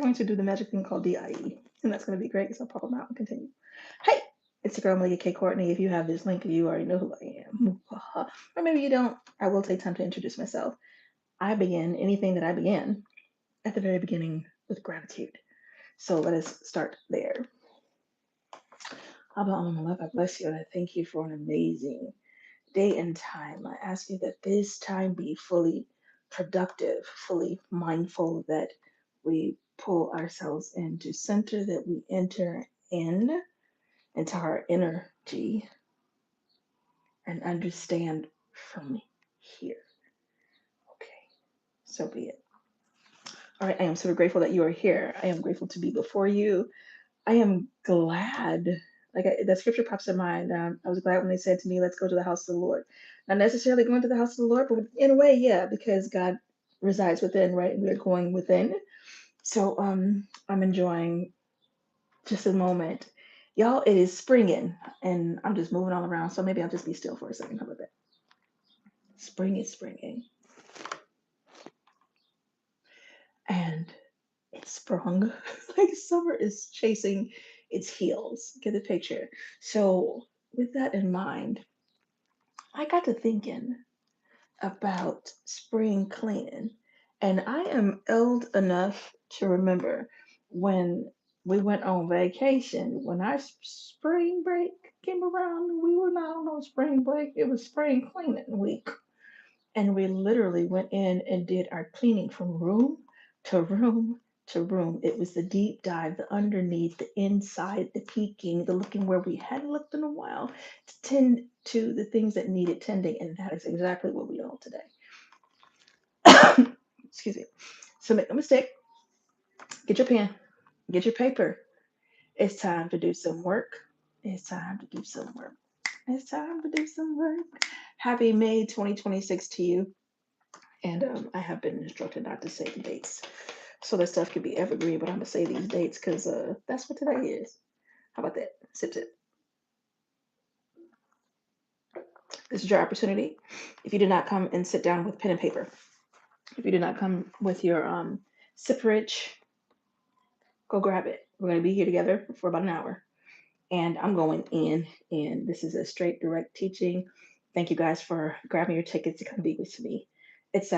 going to do the magic thing called DIE. And that's going to be great because I'll pop them out and continue. Hey, it's your girl, Malia K. Courtney. If you have this link, you already know who I am. Or maybe you don't. I will take time to introduce myself. I begin anything that I begin at the very beginning with gratitude. So let us start there. Abba, Allah, I bless you and I thank you for an amazing day and time. I ask you that this time be fully productive, fully mindful, that we pull ourselves into center, that we enter into our energy and understand from here. Okay, so be it. All right, I am so grateful that you are here. I am grateful to be before you. I am glad. That scripture pops in mind. I was glad when they said to me, "Let's go to the house of the Lord." Not necessarily going to the house of the Lord, but in a way, yeah, because God resides within, right? And we're going within. So I'm enjoying just a moment, y'all. It is springing, and I'm just moving all around. So maybe I'll just be still for a second. How about that? Spring is springing, and it's sprung. Like summer is chasing its heels. Get the picture. So with that in mind, I got to thinking about spring cleaning, and I am old enough to remember when we went on vacation. When our spring break came around, we were not on no spring break, it was spring cleaning week. And we literally went in and did our cleaning from room to room to room. It was the deep dive, the underneath, the inside, the peeking, the looking where we hadn't looked in a while to tend to the things that needed tending. And that is exactly what we are today. Excuse me. So make no mistake, get your pen, get your paper. It's time to do some work. It's time to do some work. It's time to do some work. Happy May 2026 to you. And I have been instructed not to say the dates. So that stuff could be evergreen, but I'm going to say these dates because that's what today is. How about that? Sip, sip. This is your opportunity. If you did not come and sit down with pen and paper, if you did not come with your sip rich, go grab it. We're going to be here together for about an hour. And I'm going in, and this is a straight direct teaching. Thank you guys for grabbing your tickets to come be with me. It's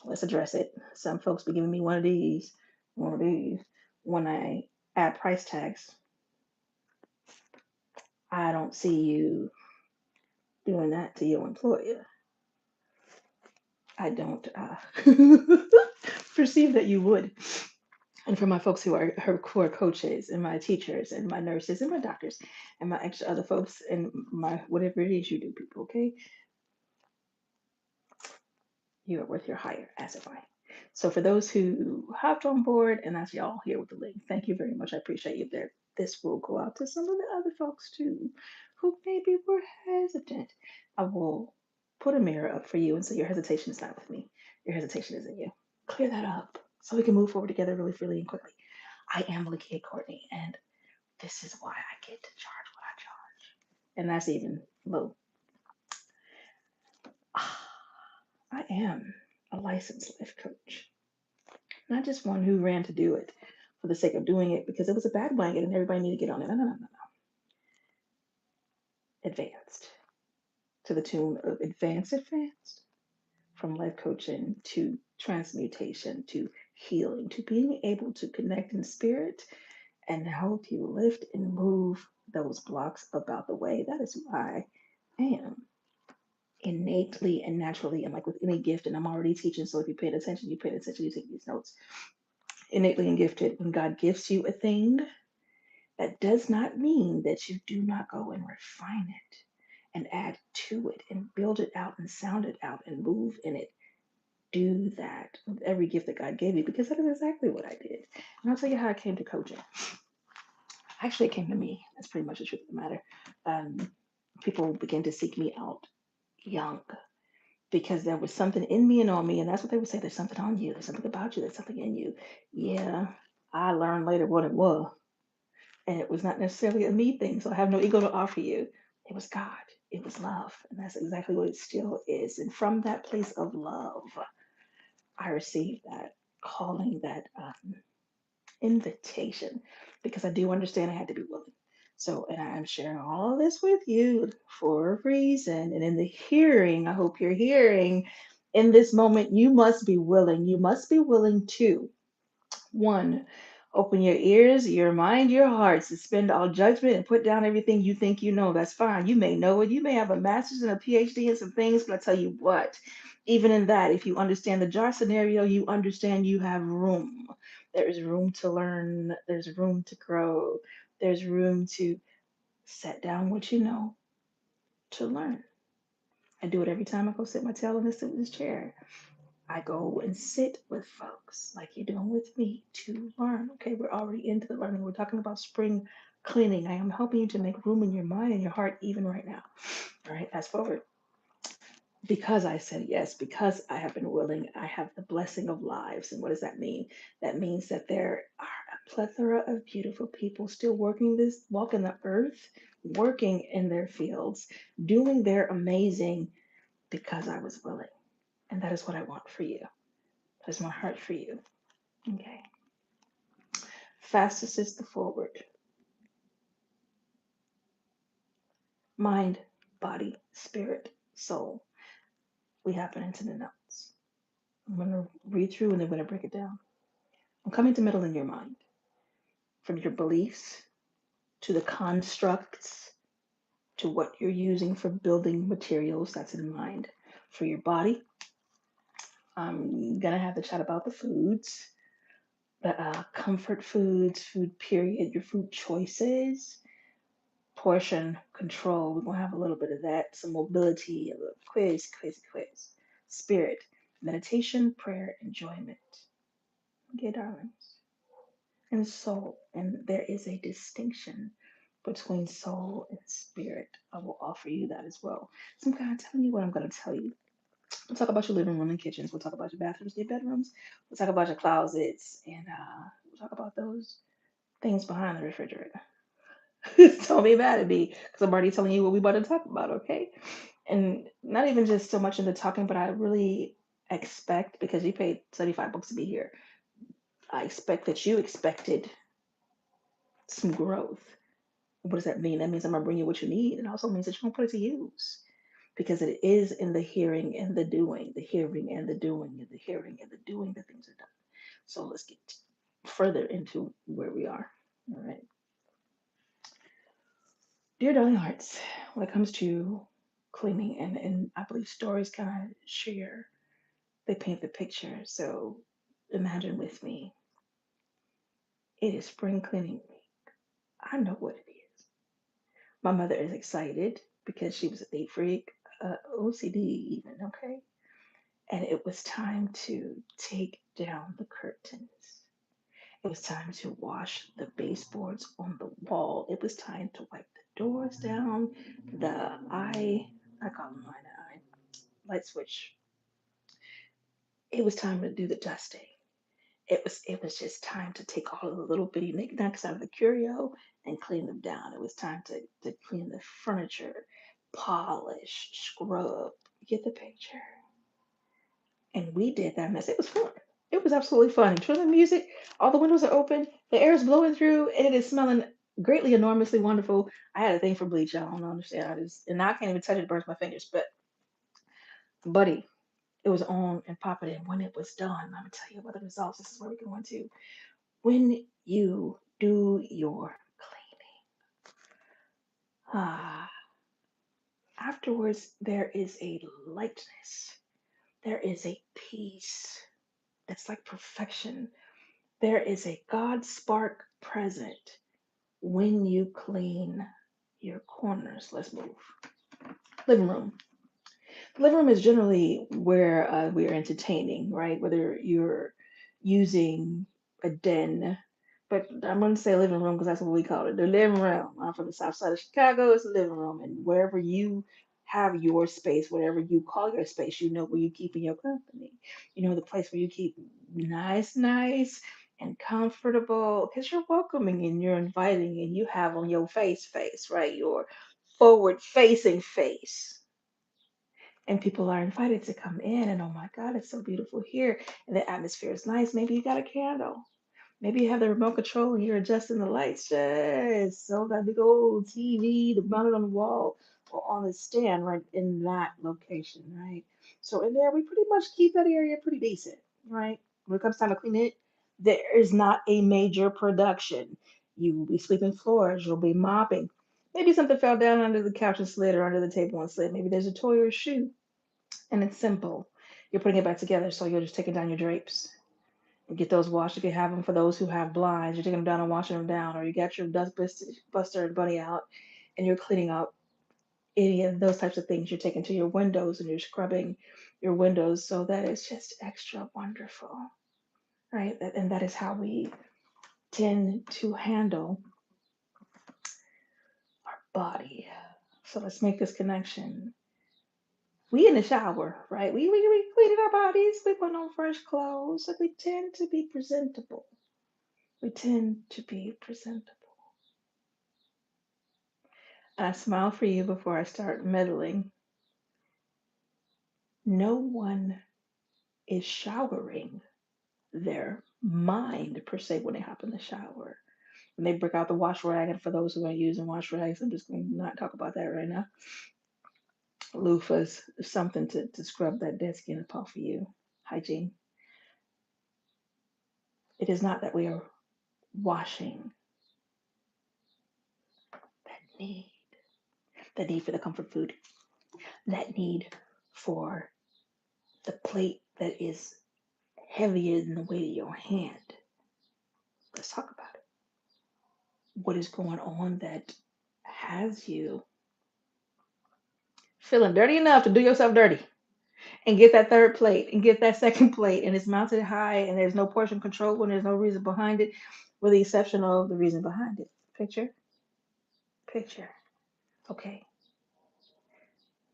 let's address it. Some folks be giving me one of these. When I add price tags, I don't see you doing that to your employer. I don't perceive that you would. And for my folks who are coaches and my teachers and my nurses and my doctors and my extra other folks and my whatever it is you do, people, okay? You are worth your hire as a I. So for those who hopped on board, and that's y'all here with the link, thank you very much. I appreciate you there. This will go out to some of the other folks too, who maybe were hesitant. I will put a mirror up for you and say your hesitation is not with me. Your hesitation is in you. Clear that up so we can move forward together really freely and quickly. I am Malikia Courtney, and this is why I get to charge what I charge. And that's even low. I am a licensed life coach, not just one who ran to do it for the sake of doing it because it was a bad blanket and everybody needed to get on it. No, no, no, no, no. Advanced to the tune of advanced from life coaching to transmutation to healing to being able to connect in spirit and help you lift and move those blocks about the way. That is who I am innately and naturally, and like with any gift, and I'm already teaching, so if you paid attention, you paid attention, you take these notes. Innately and gifted, when God gives you a thing, that does not mean that you do not go and refine it and add to it and build it out and sound it out and move in it. Do that with every gift that God gave you because that is exactly what I did. And I'll tell you how I came to coaching. Actually, it came to me. That's pretty much the truth of the matter. People began to seek me out young because there was something in me and on me. And that's what they would say. There's something on you. There's something about you. There's something in you. Yeah, I learned later what it was. And it was not necessarily a me thing. So I have no ego to offer you. It was God. It was love. And that's exactly what it still is. And from that place of love, I received that. calling that invitation because I do understand I had to be willing. So, and I am sharing all of this with you for a reason. And in the hearing, I hope you're hearing in this moment, you must be willing. You must be willing to one, open your ears, your mind, your heart, suspend all judgment and put down everything you think you know. That's fine. You may know it. You may have a master's and a PhD in some things, but I tell you what, even in that, if you understand the jar scenario, you understand you have room. There is room to learn, there's room to grow, there's room to set down what you know to learn. I do it every time I go sit my tail in this chair. I go and sit with folks like you're doing with me to learn. Okay, we're already into the learning. We're talking about spring cleaning. I am helping you to make room in your mind and your heart even right now. All right, fast forward. Because I said yes, because I have been willing, I have the blessing of lives. And what does that mean? That means that there are a plethora of beautiful people still walking the earth, working in their fields, doing their amazing because I was willing. And that is what I want for you. That is my heart for you. Okay. Fastest is the forward. Mind, body, spirit, soul. We happen into the notes. I'm going to read through and then I'm going to break it down. I'm coming to middle in your mind, from your beliefs to the constructs to what you're using for building materials. That's in mind. For your body, I'm going to have to chat about the foods, the comfort foods, food period, your food choices, portion control. We're going to have a little bit of that, some mobility, a little quiz. Spirit, meditation, prayer, enjoyment. Okay, darlings. And soul. And there is a distinction between soul and spirit. I will offer you that as well. So I'm kind of telling you what I'm going to tell you. We'll talk about your living room and kitchens. We'll talk about your bathrooms, your bedrooms. We'll talk about your closets. And we'll talk about those things behind the refrigerator. Don't be mad at me because I'm already telling you what we about to talk about, okay? And not even just so much into talking, but I really expect because you paid 75 bucks to be here. I expect that you expected some growth. What does that mean? That means I'm gonna bring you what you need. It also means that you're gonna put it to use because it is in the hearing and the doing, the hearing and the doing, and the hearing and the doing that things are done. So let's get further into where we are. All right. Dear darling hearts, when it comes to cleaning, and I believe stories kind of share, they paint the picture. So imagine with me, it is spring cleaning week. I know what it is. My mother is excited because she was a neat freak, OCD even, okay? And it was time to take down the curtains. It was time to wash the baseboards on the wall. It was time to wipe the doors down, I call them eye, light switch. It was time to do the dusting. It was just time to take all of the little bitty knickknacks out of the curio and clean them down. It was time to clean the furniture, polish, scrub. You get the picture. And we did that mess. It was fun. It was absolutely fun. Turn the music, all the windows are open, the air is blowing through, and it is smelling greatly, enormously wonderful. I had a thing for bleach. I don't understand. And now I can't even touch it, it burns my fingers. But buddy, it was on and popping. And when it was done, I'm gonna tell you about the results. This is where we're going to. When you do your cleaning, afterwards there is a lightness. There is a peace that's like perfection. There is a God spark present when you clean your corners. Let's move. Living room. Living room is generally where we are entertaining, right? Whether you're using a den, but I'm going to say living room because that's what we call it. The living room. I'm from the south side of Chicago. It's the living room, and wherever you have your space, whatever you call your space, you know where you keep in your company. You know the place where you keep nice, and comfortable because you're welcoming and you're inviting, and you have on your face, right? Your forward facing face and people are invited to come in, and oh my God, it's so beautiful here, and the atmosphere is nice. Maybe you got a candle. Maybe you have the remote control and you're adjusting the lights. Yes. So that big old TV, the mounted on the wall or on the stand right in that location, right? So in there, we pretty much keep that area pretty decent, right? When it comes time to clean it, there is not a major production. You will be sweeping floors, you'll be mopping. Maybe something fell down under the couch and slid or under the table and slid. Maybe there's a toy or a shoe, and it's simple. You're putting it back together, so you're just taking down your drapes and get those washed if you have them. For those who have blinds, you're taking them down and washing them down, or you got your buster and bunny out and you're cleaning up any of those types of things. You're taking to your windows and you're scrubbing your windows so that it's just extra wonderful, right? And that is how we tend to handle our body. So let's make this connection. We in the shower, right? We cleaning our bodies, we put on fresh clothes, so we tend to be presentable. We tend to be presentable. And I smile for you before I start meddling. No one is showering their mind per se when they hop in the shower. When they break out the wash rag, and for those who are using wash rags, I'm just going to not talk about that right now. Loofahs, something to scrub that dead skin off of you. Hygiene. It is not that we are washing that need, the need for the comfort food, that need for the plate that is heavier than the weight of your hand. Let's talk about it. What is going on that has you feeling dirty enough to do yourself dirty and get that third plate and get that second plate, and it's mounted high and there's no portion control when there's no reason behind it, with the exception of the reason behind it. Picture. Okay.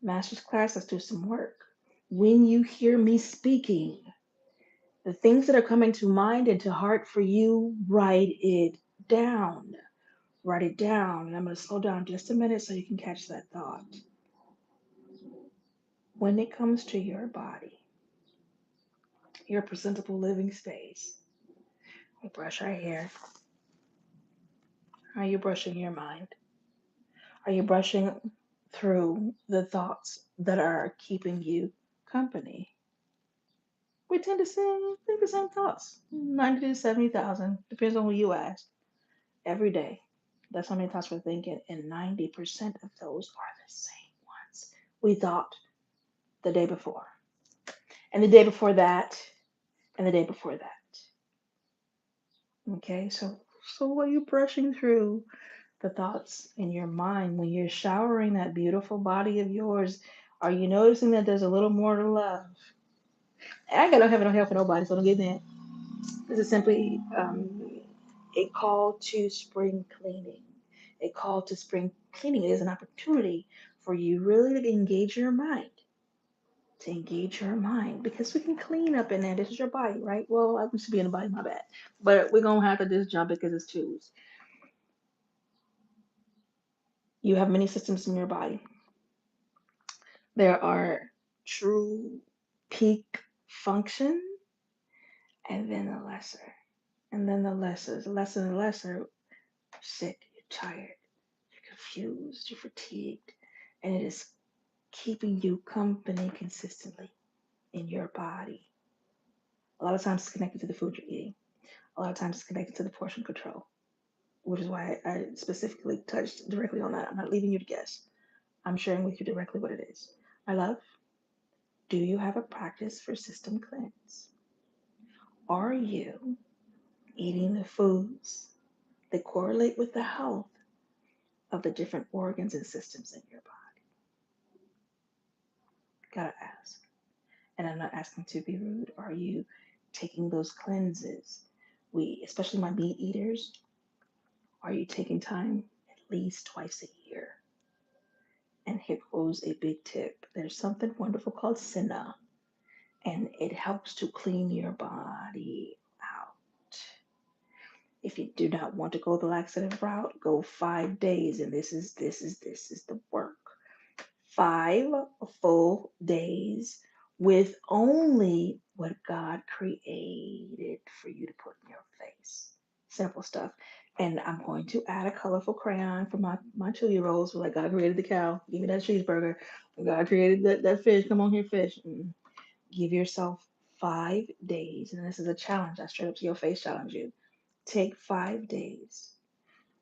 Master's class, let's do some work. When you hear me speaking, the things that are coming to mind and to heart for you, write it down. Write it down. And I'm going to slow down just a minute so you can catch that thought. When it comes to your body, your presentable living space, we brush our hair. Are you brushing your mind? Are you brushing through the thoughts that are keeping you company? We tend to think the same thoughts, 90 to 70,000, depends on who you ask, every day. That's how many thoughts we're thinking, and 90% of those are the same ones we thought the day before, and the day before that, and the day before that. Okay, so are you brushing through the thoughts in your mind when you're showering that beautiful body of yours? Are you noticing that there's a little more to love? And I got no heaven or hell for nobody, so don't get that. This is simply a call to spring cleaning. A call to spring cleaning is an opportunity for you really to engage your mind. To engage your mind, because we can clean up in there. This is your body, right? Well, I used to be in the body, my bad. But we're gonna have to just jump it because it's twos. You have many systems in your body. There are true peak function, and then the lesser, and then the lesser, the lesser and the lesser. You're sick, you're tired, you're confused, you're fatigued, and it is keeping you company consistently in your body. A lot of times it's connected to the food you're eating. A lot of times it's connected to the portion control, which is why I specifically touched directly on that. I'm not leaving you to guess. I'm sharing with you directly what it is. My love, do you have a practice for system cleanse? Are you eating the foods that correlate with the health of the different organs and systems in your body? Gotta ask. And I'm not asking to be rude. Are you taking those cleanses? Especially my meat eaters, are you taking time at least twice a year? And here goes a big tip. There's something wonderful called Senna, and it helps to clean your body out. If you do not want to go the laxative route, go 5 days, and this is the work. 5 full days with only what God created for you to put in your face. Simple stuff. And I'm going to add a colorful crayon for my 2-year-olds. Like, God created the cow. Give me that cheeseburger. God created that fish. Come on here, fish. Give yourself 5 days. And this is a challenge. I straight up to your face challenge you. Take 5 days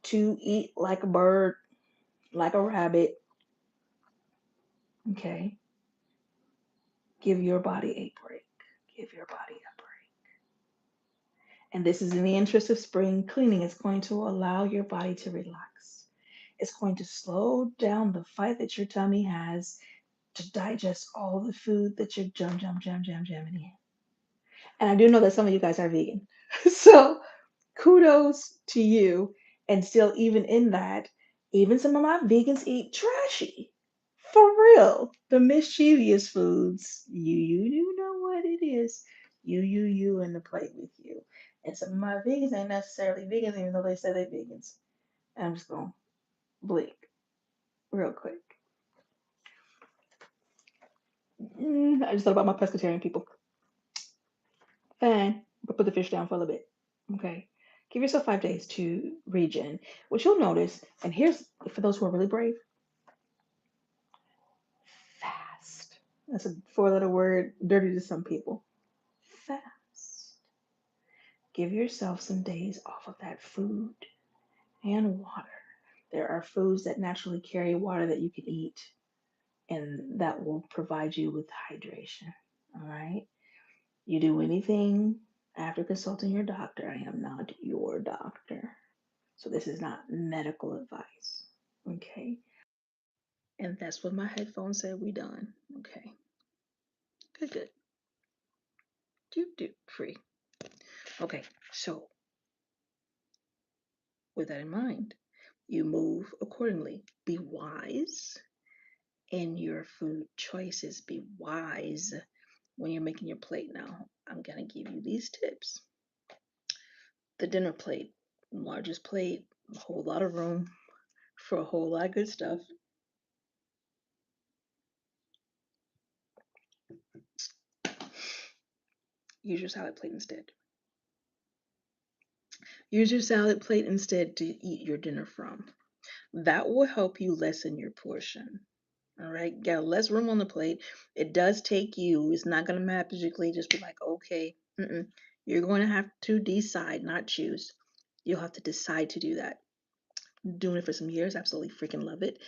to eat like a bird, like a rabbit. Okay. Give your body a break. Give your body a break. And this is in the interest of spring cleaning. It's going to allow your body to relax. It's going to slow down the fight that your tummy has to digest all the food that you're jamming in. And I do know that some of you guys are vegan. So kudos to you. And still, even in that, even some of my vegans eat trashy. For real. The mischievous foods. You know what it is. You, and the plate with you. And some of my vegans ain't necessarily vegans, even though they say they're vegans. And I'm just going to blink real quick. I just thought about my pescatarian people. Fine. But put the fish down for a little bit. Okay. Give yourself 5 days to regen. What you'll notice, and here's for those who are really brave, fast. That's a 4-letter word, dirty to some people. Fast. Give yourself some days off of that food and water. There are foods that naturally carry water that you can eat, and that will provide you with hydration. All right. You do anything after consulting your doctor. I am not your doctor. So this is not medical advice. Okay. And that's what my headphones said we done. Okay. Good. Do free. Okay, so with that in mind, you move accordingly. Be wise in your food choices. Be wise when you're making your plate. Now, I'm going to give you these tips. The dinner plate, largest plate, a whole lot of room for a whole lot of good stuff. Use your salad plate instead. Use your salad plate instead to eat your dinner from. That will help you lessen your portion. All right, got less room on the plate. It does take you. It's not going to magically just be like, okay. You're going to have to decide, not choose. You'll have to decide to do that. Doing it for some years, absolutely freaking love it.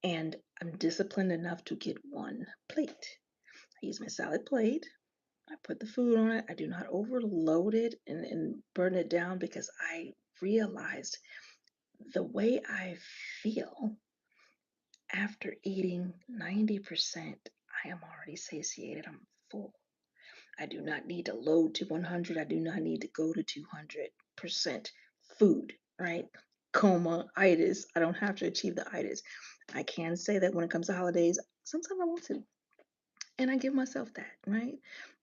And I'm disciplined enough to get one plate. I use my salad plate. I put the food on it. I do not overload it and burn it down because I realized the way I feel after eating 90%, I am already satiated. I'm full. I do not need to load to 100. I do not need to go to 200% food, right? Coma-itis. I don't have to achieve the itis. I can say that when it comes to holidays, sometimes I want to. And I give myself that, right?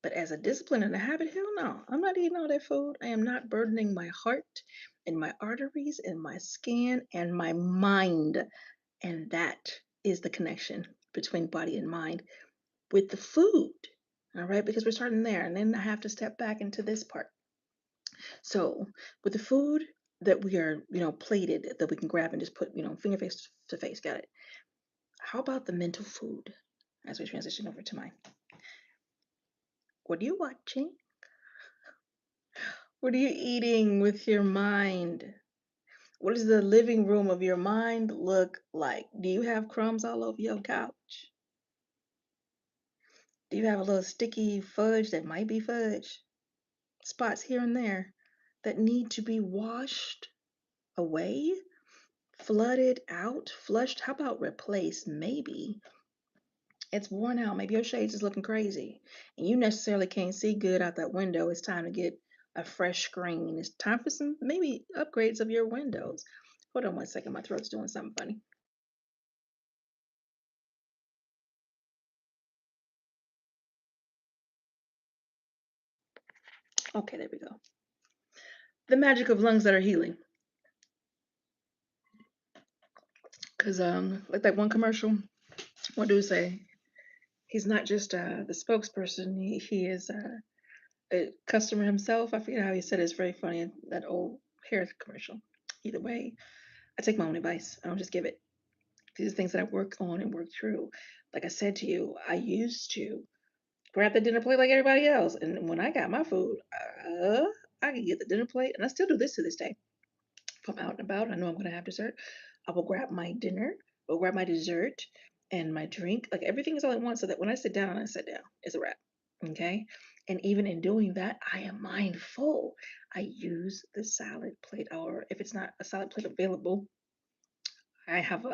But as a discipline and a habit, hell no. I'm not eating all that food. I am not burdening my heart and my arteries and my skin and my mind. And that is the connection between body and mind with the food. All right, because we're starting there. And then I have to step back into this part. So with the food that we are, plated, that we can grab and just put, finger face to face, got it. How about the mental food as we transition over to mine? What are you watching? What are you eating with your mind? What does the living room of your mind look like? Do you have crumbs all over your couch? Do you have a little sticky fudge that might be fudge? Spots here and there that need to be washed away, flooded out, flushed? How about replaced? Maybe it's worn out. Maybe your shades is looking crazy and you necessarily can't see good out that window. It's time to get a fresh screen. It's time for some maybe upgrades of your windows. Hold on one second. My throat's doing something funny. Okay, there we go. The magic of lungs that are healing. Because like that one commercial What do we say? He's not just the spokesperson. He is a customer himself. I forget how he said it. It's very funny. That old hair commercial. Either way, I take my own advice. I don't just give it. These are things that I work on and work through. Like I said to you, I used to grab the dinner plate like everybody else, and when I got my food, I could get the dinner plate, and I still do this to this day. If I'm out and about, I know I'm going to have dessert. I will grab my dinner, or grab my dessert and my drink. Like everything is all at once, so that when I sit down, I sit down. It's a wrap. Okay. And even in doing that, I am mindful. I use the salad plate, or if it's not a salad plate available, I have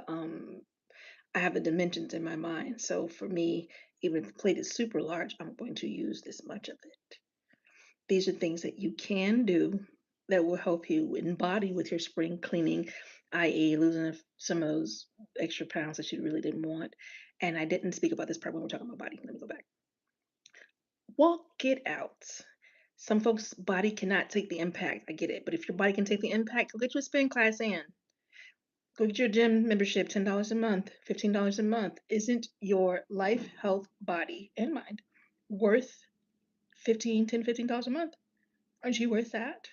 I have the dimensions in my mind. So for me, even if the plate is super large, I'm going to use this much of it. These are things that you can do that will help you embody with your spring cleaning, i.e., losing some of those extra pounds that you really didn't want. And I didn't speak about this part when we're talking about body. Let me go back. Walk it out. Some folks' body cannot take the impact. I get it. But if your body can take the impact, go get your spin class in. Go get your gym membership, $10 a month, $15 a month. Isn't your life, health, body, and mind worth 15, 10, $15 a month? Aren't you worth that?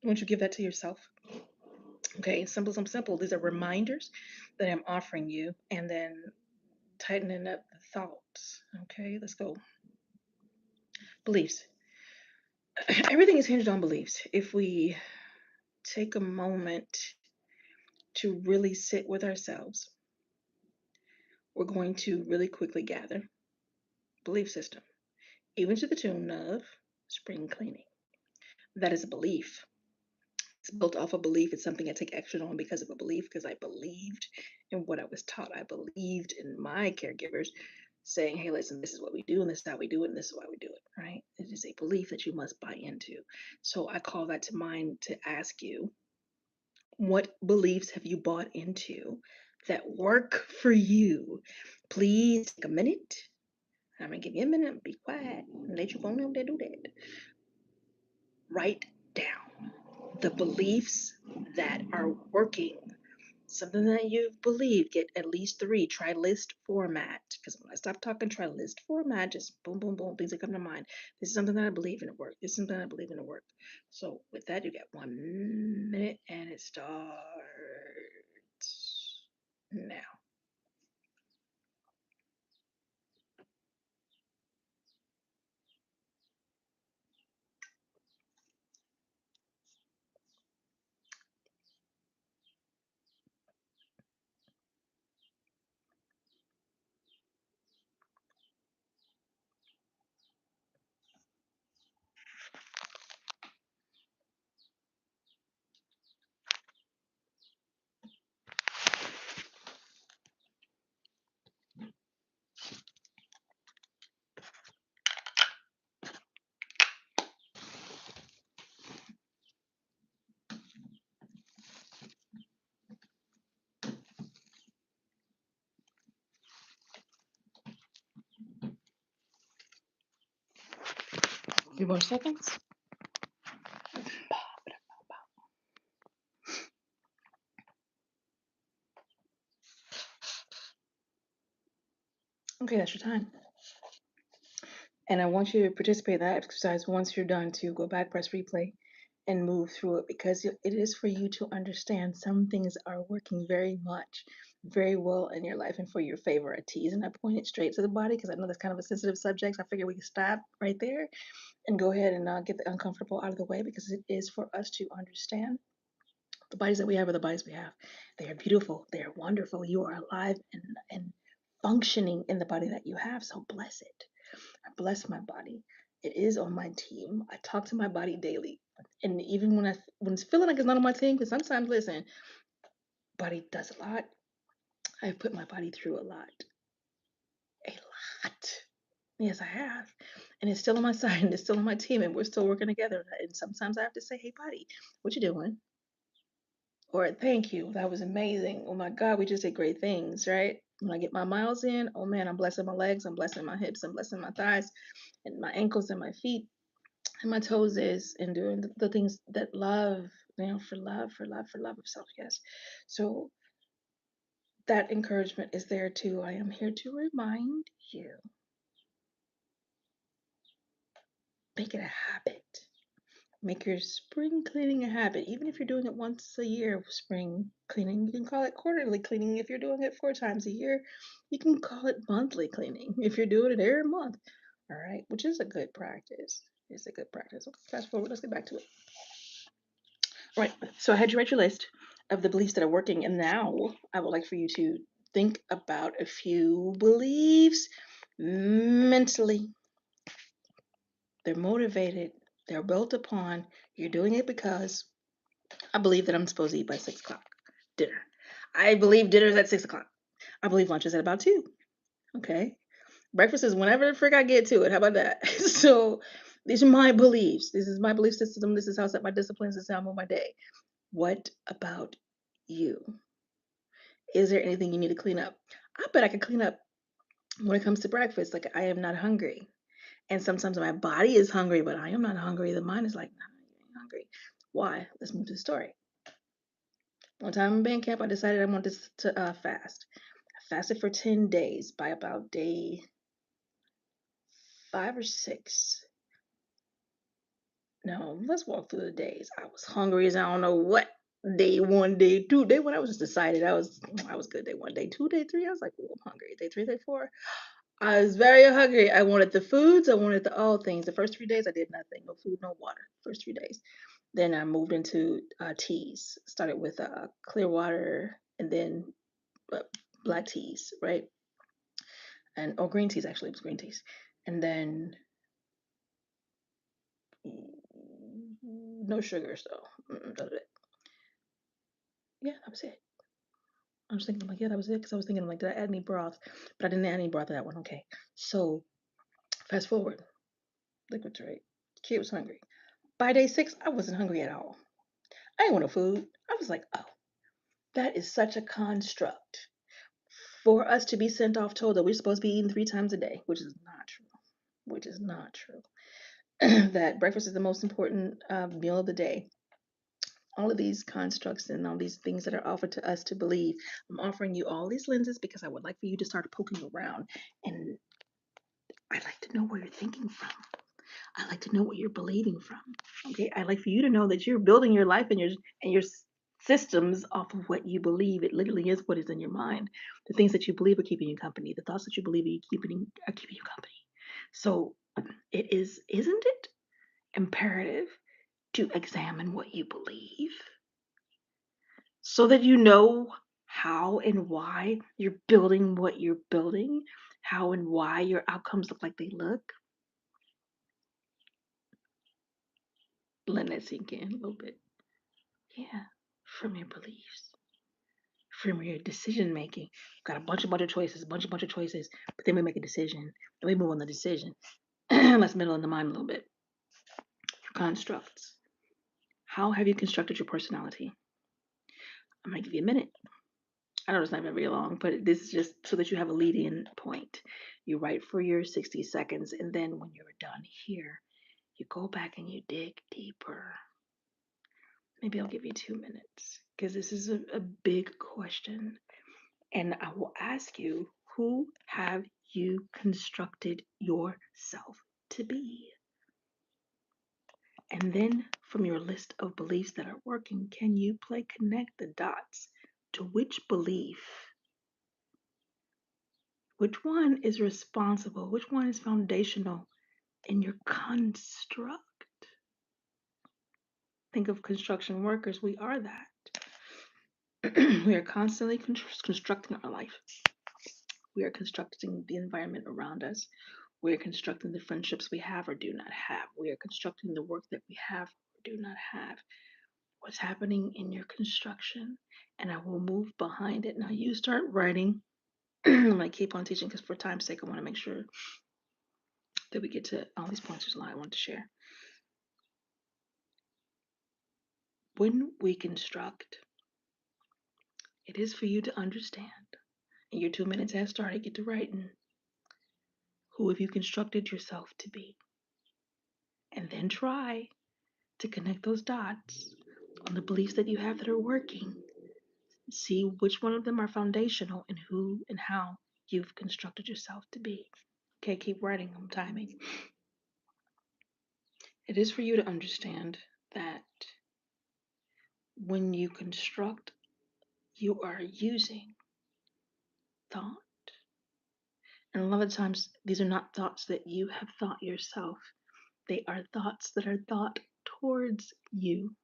Won't you give that to yourself? Okay, simple, simple, simple. These are reminders that I'm offering you, and then tightening up the thoughts. Okay, let's go. Beliefs. Everything is hinged on beliefs. If we take a moment to really sit with ourselves, we're going to really quickly gather belief system, even to the tune of spring cleaning. That is a belief. It's built off a belief. It's something I take action on because of a belief, because I believed in what I was taught. I believed in my caregivers saying, hey, listen, this is what we do, and this is how we do it, and this is why we do it, right? It is a belief that you must buy into. So I call that to mind to ask you, what beliefs have you bought into that work for you? Please take a minute. I'm going to give you a minute and be quiet and let you go on there do that. Write down the beliefs that are working, something that you've believed. Get at least three. Try list format, because when I stop talking, try list format. Just boom, boom, boom, things that come to mind. This is something that I believe in, it work. This is something I believe in, it work. So with that, you get 1 minute, and it starts now. A few more seconds. Okay, that's your time. And I want you to participate in that exercise once you're done, to go back, press replay, and move through it, because it is for you to understand some things are working very much, very well in your life and for your favor. I tease and I point it straight to the body because I know that's kind of a sensitive subject. So I figure we can stop right there and go ahead and get the uncomfortable out of the way, because it is for us to understand the bodies that we have are the bodies we have. They are beautiful. They are wonderful. You are alive and functioning in the body that you have. So bless it. I bless my body. It is on my team. I talk to my body daily. And even when it's feeling like it's not on my team, because sometimes, listen, body does a lot. I've put my body through a lot. A lot. Yes, I have. And it's still on my side, and it's still on my team, and we're still working together. And sometimes I have to say, hey, body, what you doing? Or thank you. That was amazing. Oh my God, we just did great things, right? When I get my miles in, oh man, I'm blessing my legs, I'm blessing my hips, I'm blessing my thighs and my ankles and my feet and my toes is, and doing the things that love, for love, for love, for love of self. Yes. So that encouragement is there too. I am here to remind you, make it a habit. Make your spring cleaning a habit. Even if you're doing it once a year, spring cleaning, you can call it quarterly cleaning. If you're doing it 4 times a year, you can call it monthly cleaning. If you're doing it every month, all right, which is a good practice. It's a good practice. Okay, fast forward, let's get back to it. All right, so I had you write your list of the beliefs that are working, and now I would like for you to think about a few beliefs mentally. They're motivated, they're built upon. You're doing it because I believe that I'm supposed to eat by 6 o'clock. Dinner. I believe dinner's at 6 o'clock. I believe lunch is at about 2. Okay. Breakfast is whenever the frick I get to it. How about that? So these are my beliefs. This is my belief system. This is how I set my disciplines. This is how I move my day. What about you? Is there anything you need to clean up? I bet I could clean up when it comes to breakfast. Like I am not hungry. And sometimes my body is hungry, but I am not hungry. The mind is like, nah, you ain't hungry. Why? Let's move to the story. One time in band camp, I decided I wanted to fast. I fasted for 10 days. By about day 5 or 6, no, let's walk through the days. I was hungry as I don't know what. Day 1, day 2, day 1, I was just decided I was good. Day 1, day 2, day 3, I was like, oh, I'm hungry. Day 3, day 4, I was very hungry. I wanted the foods. I wanted the all things. The first 3 days, I did nothing. No food, no water. First 3 days. Then I moved into teas. Started with clear water and then uh, black teas, right? And or green teas actually, it was green teas. And then no sugars though. That was it. Yeah, that was it. I was thinking, I'm like, yeah, that was it. Because I was thinking, I'm like, did I add any broth? But I didn't add any broth to that one. Okay. So fast forward, liquids, right? Kid was hungry. By day 6, I wasn't hungry at all. I didn't want no food. I was like, oh, that is such a construct for us to be sent off told that we're supposed to be eating 3 times a day, which is not true. Which is not true. That breakfast is the most important meal of the day. All of these constructs and all these things that are offered to us to believe, I'm offering you all these lenses because I would like for you to start poking around. And I'd like to know where you're thinking from. I like to know what you're believing from. Okay, I like for you to know that you're building your life and your systems off of what you believe. It literally is what is in your mind. The things that you believe are keeping you company. The thoughts that you believe are keeping you company. So it is, isn't it imperative to examine what you believe so that you know how and why you're building what you're building, how and why your outcomes look like they look? Let that sink in a little bit. Yeah, from your beliefs, from your decision making. Got a bunch of choices, bunch of choices, but then we make a decision and we move on the decision. Let's middle in the mind a little bit. Constructs. How have you constructed your personality? I'm gonna give you a minute. I know it's not very long, but this is just so that you have a lead in point. You write for your 60 seconds, and then when you're done here, you go back and you dig deeper. Maybe I'll give you 2 minutes because this is a big question. And I will ask you, who have you constructed yourself to be? And then from your list of beliefs that are working, can you connect the dots to which belief? Which one is responsible? Which one is foundational in your construct? Think of construction workers. We are that. We are constantly constructing our life. We are constructing the environment around us. We are constructing the friendships we have or do not have. We are constructing the work that we have or do not have. What's happening in your construction? And I will move behind it. Now you start writing. I'm going to keep on teaching because for time's sake, I want to make sure that we get to all these points I want to share. When we construct, it is for you to understand. And your 2 minutes has started. Get to writing. Who have you constructed yourself to be? And then try to connect those dots on the beliefs that you have that are working See which one of them are foundational and who and how you've constructed yourself to be. Okay, keep writing. I'm timing. It is for you to understand that when you construct, you are using thought. And a lot of times, these are not thoughts that you have thought yourself, they are thoughts that are thought towards you.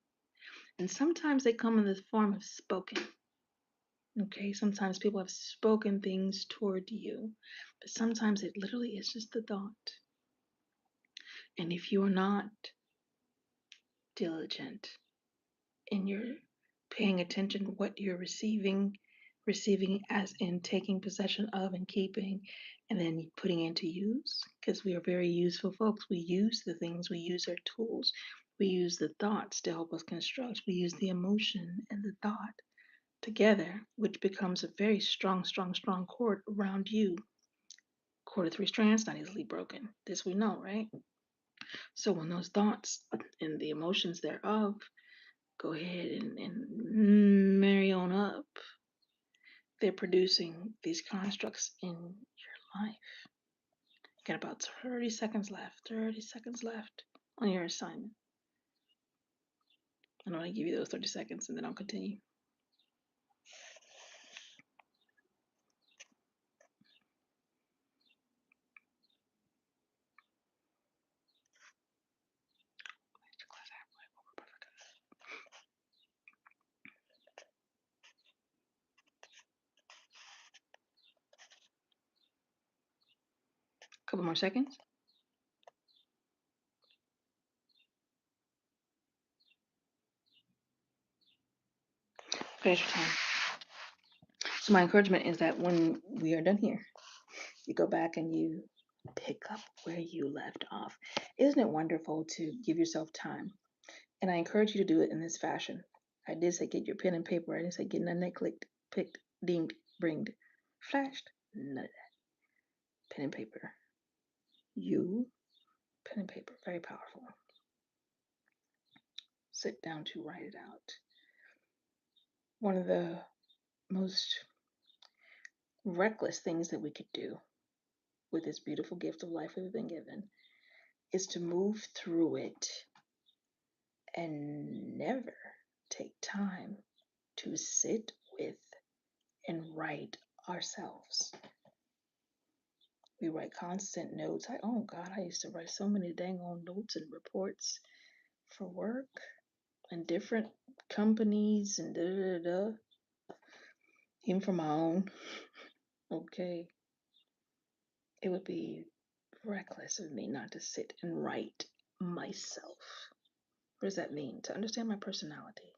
And sometimes they come in the form of spoken. Okay, sometimes people have spoken things toward you, but sometimes it literally is just the thought. And if you are not diligent in your paying attention to what you're receiving as in taking possession of and keeping, and then putting into use, because we are very useful folks. We use the things, we use our tools, we use the thoughts to help us construct, we use the emotion and the thought together, which becomes a very strong, strong, strong cord around you. Cord of three strands, not easily broken. This we know, right? So when those thoughts and the emotions thereof go ahead and marry on up, they're producing these constructs in your life. Got about 30 seconds left. 30 seconds left on your assignment. I'm going to give you those 30 seconds and then I'll continue. A couple more seconds. Finish your time. So my encouragement is that when we are done here, you go back and you pick up where you left off. Isn't it wonderful to give yourself time? And I encourage you to do it in this fashion. I did say get your pen and paper. I didn't say get none clicked, picked, dinged, bringed, flashed. None of that. Pen and paper. You, pen and paper. Very powerful. Sit down to write it out. One of the most reckless things that we could do with this beautiful gift of life we've been given is to move through it and never take time to sit with and write ourselves. We write constant notes. Oh God, I used to write so many dang on notes and reports for work and different companies and da da da. Even for my own. Okay. It would be reckless of me not to sit and write myself. What does that mean? To understand my personality,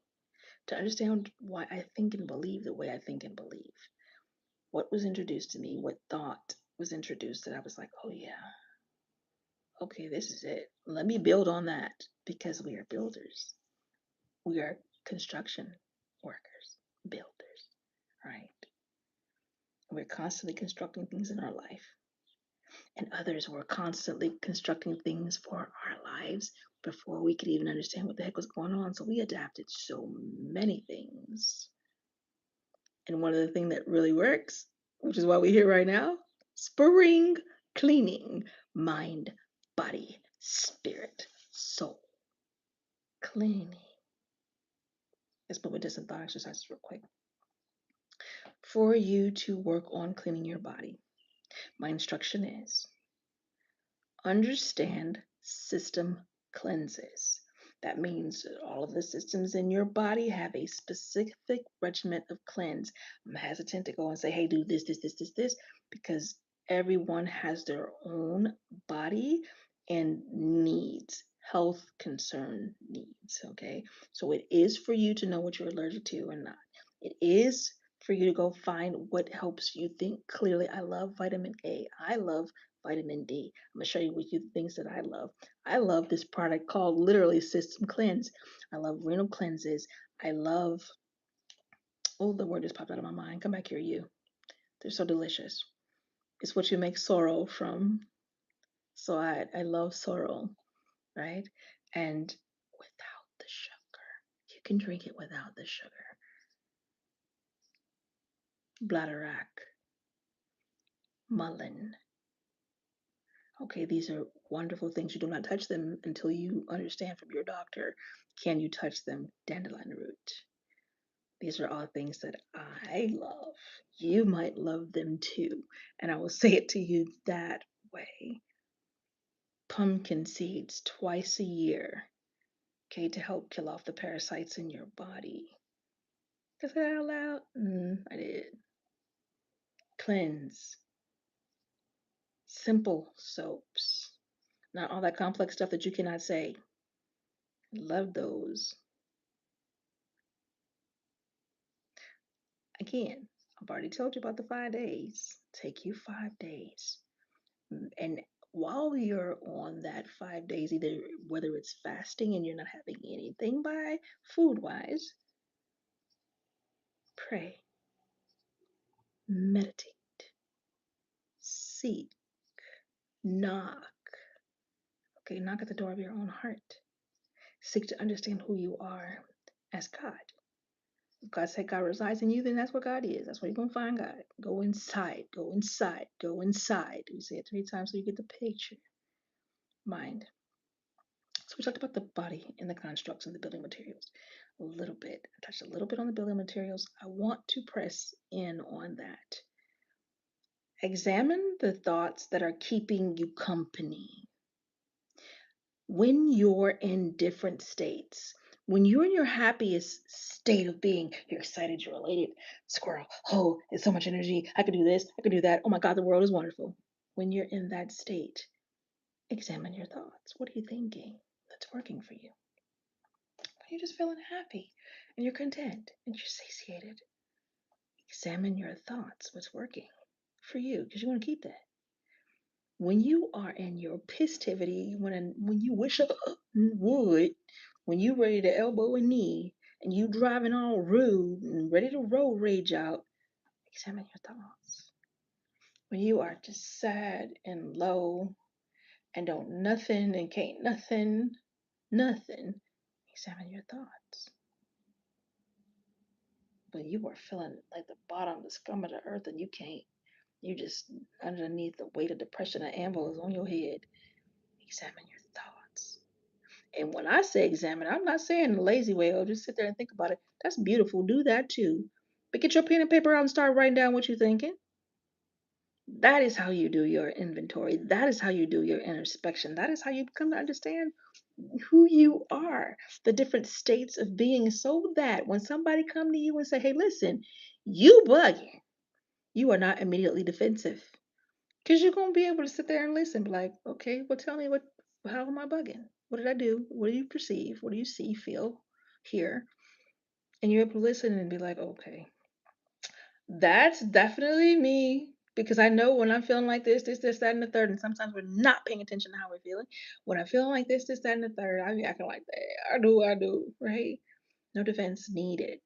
to understand why I think and believe the way I think and believe. What was introduced to me, what thought was introduced that I was like, oh yeah, okay, this is it. Let me build on that because we are builders. We are construction workers, builders, right? We're constantly constructing things in our life. And others were constantly constructing things for our lives before we could even understand what the heck was going on. So we adapted so many things. And one of the things that really works, which is why we're here right now, spring cleaning, mind, body, spirit, soul. Cleaning. Let's move into some thought exercises real quick. For you to work on cleaning your body, my instruction is understand system cleanses. That means all of the systems in your body have a specific regimen of cleanse. I'm hesitant to go and say, hey, do this, because everyone has their own body and needs, health concern needs. Okay. So it is for you to know what you're allergic to or not. It is for you to go find what helps you think clearly. I love vitamin A. I love vitamin D. I'm going to show you with you the things that I love. I love this product called literally System Cleanse. I love renal cleanses. I love, oh, the word just popped out of my mind. Come back here, you. They're so delicious. It's what you make sorrel from. So I love sorrel, right? And without the sugar. You can drink it without the sugar. bladderwrack, mullein. Okay, these are wonderful things. You do not touch them until you understand from your doctor. Can you touch them? Dandelion root. These are all things that I love. You might love them too. And I will say it to you that way. Pumpkin seeds twice a year, okay, to help kill off the parasites in your body. Did I say that out loud? I did. Cleanse. Simple soaps. Not all that complex stuff that you cannot say. Love those. Again, I've already told you about the 5 days. Take you 5 days. And while you're on that 5 days, either whether it's fasting and you're not having anything by food wise, pray, meditate, seek, knock. Okay, knock at the door of your own heart. Seek to understand who you are as God. If God said God resides in you, then that's what God is. That's where you're going to find God. Go inside, go inside, go inside. We say it 3 times so you get the picture. Mind. So we talked about the body and the constructs and the building materials a little bit. I touched a little bit on the building materials. I want to press in on that. Examine the thoughts that are keeping you company. When you're in different states, when you're in your happiest state of being, you're excited, you're elated, squirrel, oh, it's so much energy. I could do this, I could do that. Oh my God, the world is wonderful. When you're in that state, examine your thoughts. What are you thinking that's working for you? When you're just feeling happy and you're content and you're satiated, examine your thoughts. What's working for you? Because you want to keep that. When you are in your pistivity, when you wish up would, when you ready to elbow a knee and you driving all rude and ready to road rage out, examine your thoughts. When you are just sad and low and don't nothing and can't nothing, examine your thoughts. When you are feeling like the bottom, the scum of the earth, and you just underneath the weight of depression and amble is on your head, examine your thoughts. And when I say examine, I'm not saying in a lazy way, oh, just sit there and think about it. That's beautiful. Do that too. But get your pen and paper out and start writing down what you're thinking. That is how you do your inventory. That is how you do your introspection. That is how you come to understand who you are, the different states of being, so that when somebody come to you and say, hey, listen, you bugging, you are not immediately defensive. Because you're going to be able to sit there and listen, be like, okay, well, tell me how am I bugging? What did I do? What do you perceive? What do you see, feel, hear? And you're able to listen and be like, okay, that's definitely me. Because I know when I'm feeling like this, that, and the third, and sometimes we're not paying attention to how we're feeling. When I'm feeling like this, that, and the third, I be acting like that. I do, right? No defense needed.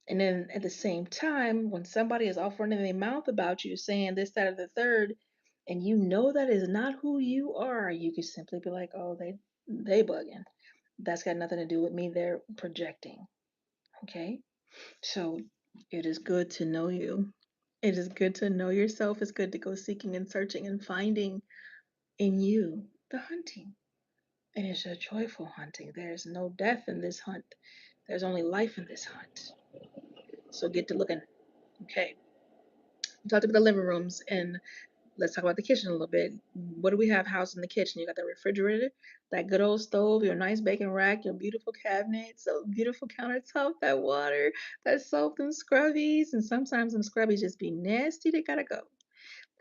And then at the same time, when somebody is offering in their mouth about you, saying this, that, or the third, and you know that is not who you are, you could simply be like, oh, they bugging. That's got nothing to do with me. They're projecting. Okay. So it is good to know you. It is good to know yourself. It's good to go seeking and searching and finding in you the hunting. It is a joyful hunting. There is no death in this hunt. There's only life in this hunt. So get to looking. Okay. We talked about the living rooms, and let's talk about the kitchen a little bit. What do we have housed in the kitchen? You got the refrigerator, that good old stove, your nice bacon rack, your beautiful cabinets, those beautiful countertop, that water, that soap, and scrubbies. And sometimes them scrubbies just be nasty. They gotta go.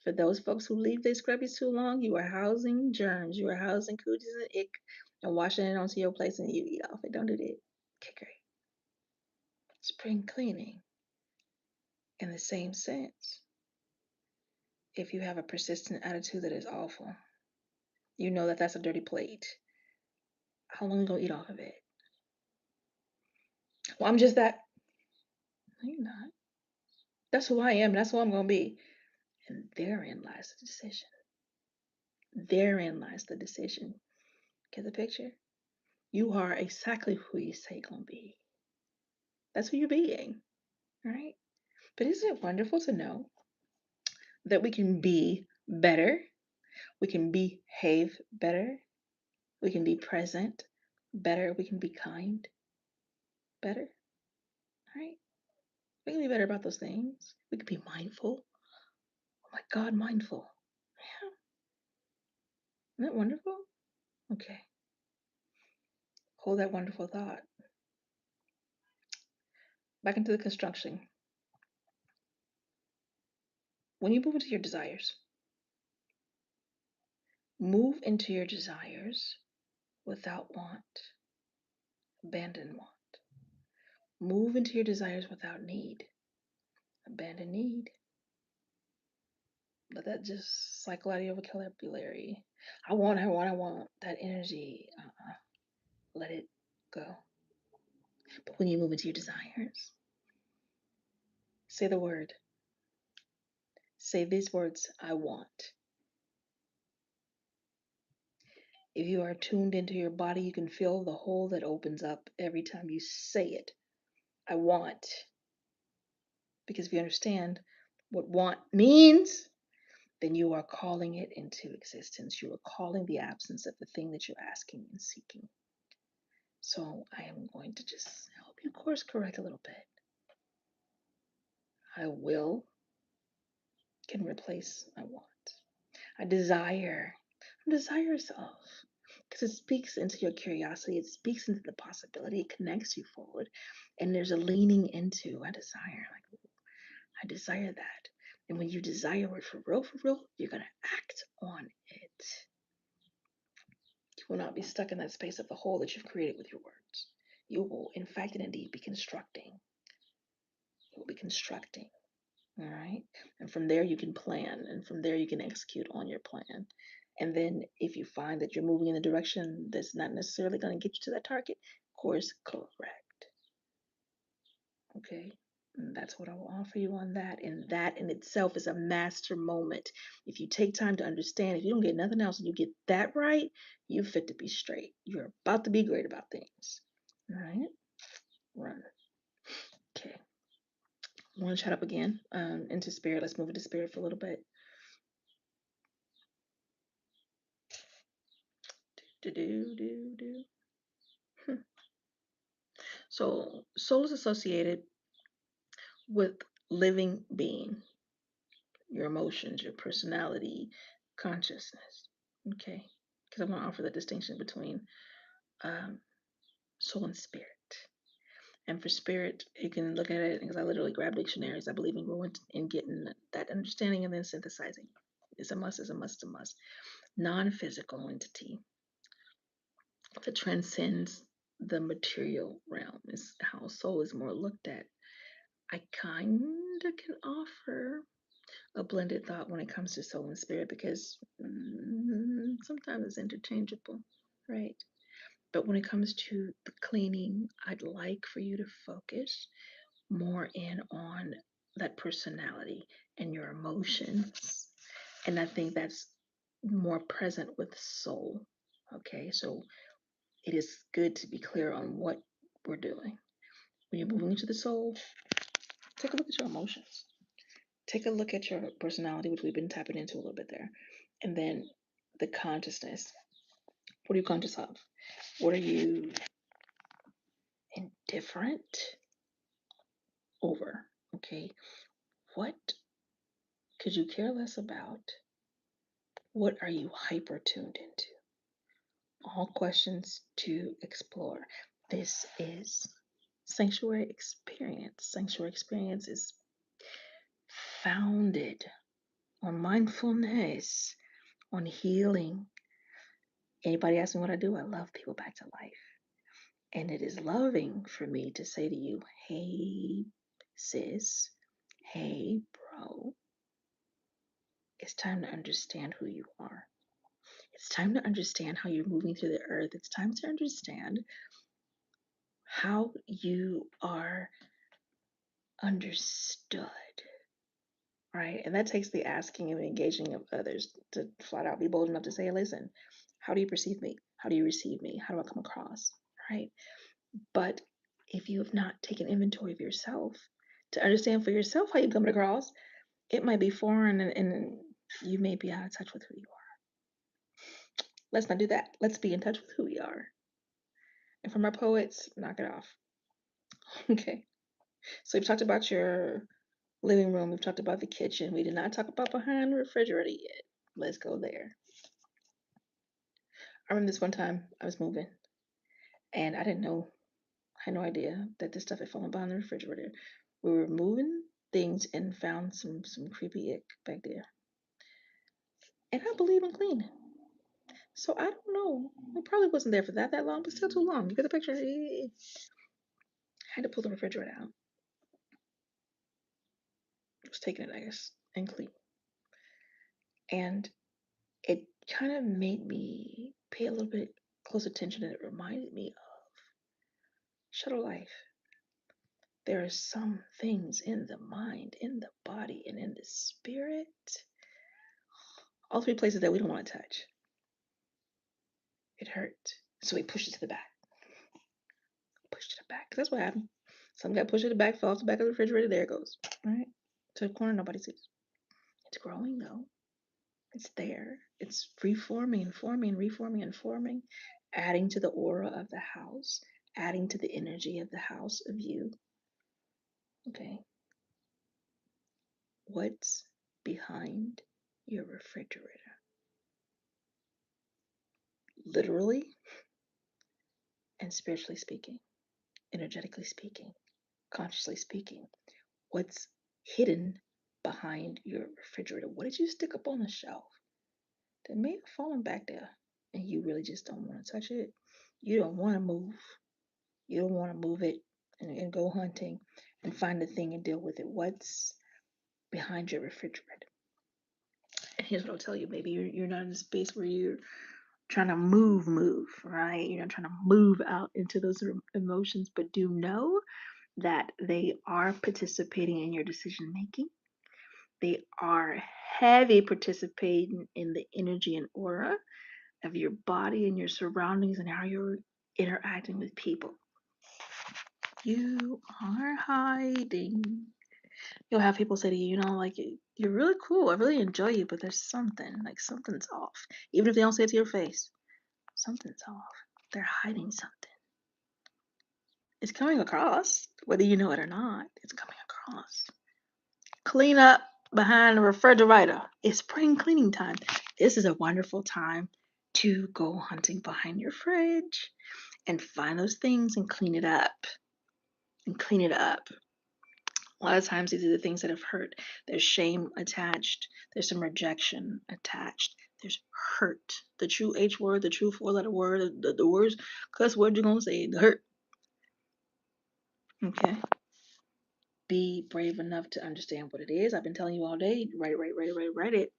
For those folks who leave their scrubbies too long, you are housing germs. You are housing cooties and ick and washing it onto your place and you eat off it. Don't do that. Okay, great. Spring cleaning in the same sense. If you have a persistent attitude that is awful, you know that that's a dirty plate. How long you gonna eat off of it? Well, I'm just that. No, you're not. That's who I am. That's who I'm gonna be. And therein lies the decision. Therein lies the decision. Get the picture? You are exactly who you say you're gonna be. That's who you're being, right? But isn't it wonderful to know that we can be better, we can behave better, we can be present better, we can be kind better, right? We can be better about those things. We can be mindful. Oh my God, mindful. Yeah, isn't that wonderful? Okay, hold that wonderful thought. Back into the construction. When you move into your desires, move into your desires without want, abandon want. Move into your desires without need, abandon need. Let that just cycle out of your vocabulary. I want that energy. Let it go. But when you move into your desires, say the word. Say these words, I want. If you are tuned into your body, you can feel the hole that opens up every time you say it. I want. Because if you understand what want means, then you are calling it into existence. You are calling the absence of the thing that you're asking and seeking. So I am going to just help you course correct a little bit. I will can replace I want. I desire. Desire yourself. Because it speaks into your curiosity, it speaks into the possibility, it connects you forward. And there's a leaning into I desire. Like, I desire that. And when you desire it for real, you're going to act on it. You will not be stuck in that space of the hole that you've created with your words. You will, in fact and indeed, be constructing. You will be constructing. All right. And from there, you can plan. And from there, you can execute on your plan. And then, if you find that you're moving in a direction that's not necessarily going to get you to that target, course correct. Okay. And that's what I will offer you on that. And that in itself is a master moment. If you take time to understand, if you don't get nothing else and you get that right, you fit to be straight. You're about to be great about things. All right. Run. Okay. I want to chat up again into spirit. Let's move into spirit for a little bit. Do do do do. So soul is associated with living being, your emotions, your personality, consciousness. Okay, because I'm going to offer the distinction between um, soul and spirit. And for spirit, you can look at it because I literally grab dictionaries. I believe in going and getting that understanding and then synthesizing. It's a must, it's a must, it's a must. Non-physical entity that transcends the material realm is how soul is more looked at. I kind of can offer a blended thought when it comes to soul and spirit because sometimes it's interchangeable, right? But when it comes to the cleaning, I'd like for you to focus more in on that personality and your emotions. And I think that's more present with soul. Okay, so it is good to be clear on what we're doing. When you're moving into the soul, take a look at your emotions. Take a look at your personality, which we've been tapping into a little bit there. And then the consciousness. What are you conscious of? What are you indifferent over? Okay. What could you care less about? What are you hyper tuned into? All questions to explore. This is Sanctuary Experience. Sanctuary Experience is founded on mindfulness, on healing. Anybody ask me what I do? I love people back to life. And it is loving for me to say to you, hey, sis, hey, bro, it's time to understand who you are. It's time to understand how you're moving through the earth. It's time to understand how you are understood, right? And that takes the asking and the engaging of others to flat out be bold enough to say, listen, how do you perceive me? How do you receive me? How do I come across? Right? But if you have not taken inventory of yourself to understand for yourself how you come across. It might be foreign and you may be out of touch with who you are. Let's not do that. Let's be in touch with who we are. And from our poets, knock it off. Okay. So we've talked about your living room. We've talked about the kitchen. We did not talk about behind the refrigerator yet. Let's go there. I remember this one time I was moving and I didn't know, I had no idea that this stuff had fallen behind the refrigerator. We were moving things and found some creepy ick back there. And I believe in cleaning. So I don't know. It probably wasn't there for that long, but still too long. You get the picture? I had to pull the refrigerator out. It was taking it, I guess, and clean. And it kind of made me pay a little bit close attention and it reminded me of shuttle life. There are some things in the mind, in the body, and in the spirit. All three places that we don't want to touch. It hurt. So we pushed it to the back. Pushed it to the back. That's what happened. Some got pushed to the back, fell off the back of the refrigerator. There it goes. All right. To the corner, nobody sees. It's growing though. It's there. It's reforming and forming, reforming and forming, adding to the aura of the house, adding to the energy of the house of you. Okay. What's behind your refrigerator? Literally and spiritually speaking, energetically speaking, consciously speaking. What's hidden behind your refrigerator? What did you stick up on the shelf that may have fallen back there and you really just don't want to touch it? You don't want to move. You don't want to move it and go hunting and find the thing and deal with it. What's behind your refrigerator? And here's what I'll tell you. Maybe you're not in a space where you're trying to move, right? You're not trying to move out into those emotions, but do know that they are participating in your decision making. They are heavy participating in the energy and aura of your body and your surroundings and how you're interacting with people. You are hiding. You'll have people say to you, like, you're really cool. I really enjoy you, but there's something, like, something's off. Even if they don't say it to your face, something's off. They're hiding something. It's coming across, whether you know it or not, it's coming across. Clean up behind the refrigerator. It's spring cleaning time. This is a wonderful time to go hunting behind your fridge and find those things and clean it up. And clean it up. A lot of times these are the things that have hurt. There's shame attached. There's some rejection attached. There's hurt. The true H word, the true four-letter word, the words, cuss word you're going to say, the hurt. Okay? Be brave enough to understand what it is. I've been telling you all day, write it, write it.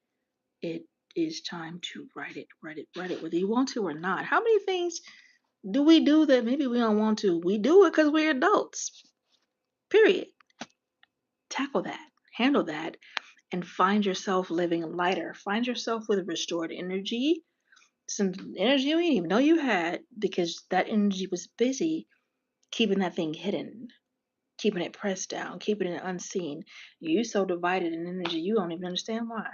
It is time to write it, whether you want to or not. How many things do we do that maybe we don't want to? We do it because we're adults. Period. Tackle that. Handle that. And find yourself living lighter. Find yourself with restored energy. Some energy you didn't even know you had because that energy was busy keeping that thing hidden, keeping it pressed down, keeping it unseen. You so divided in energy you don't even understand why.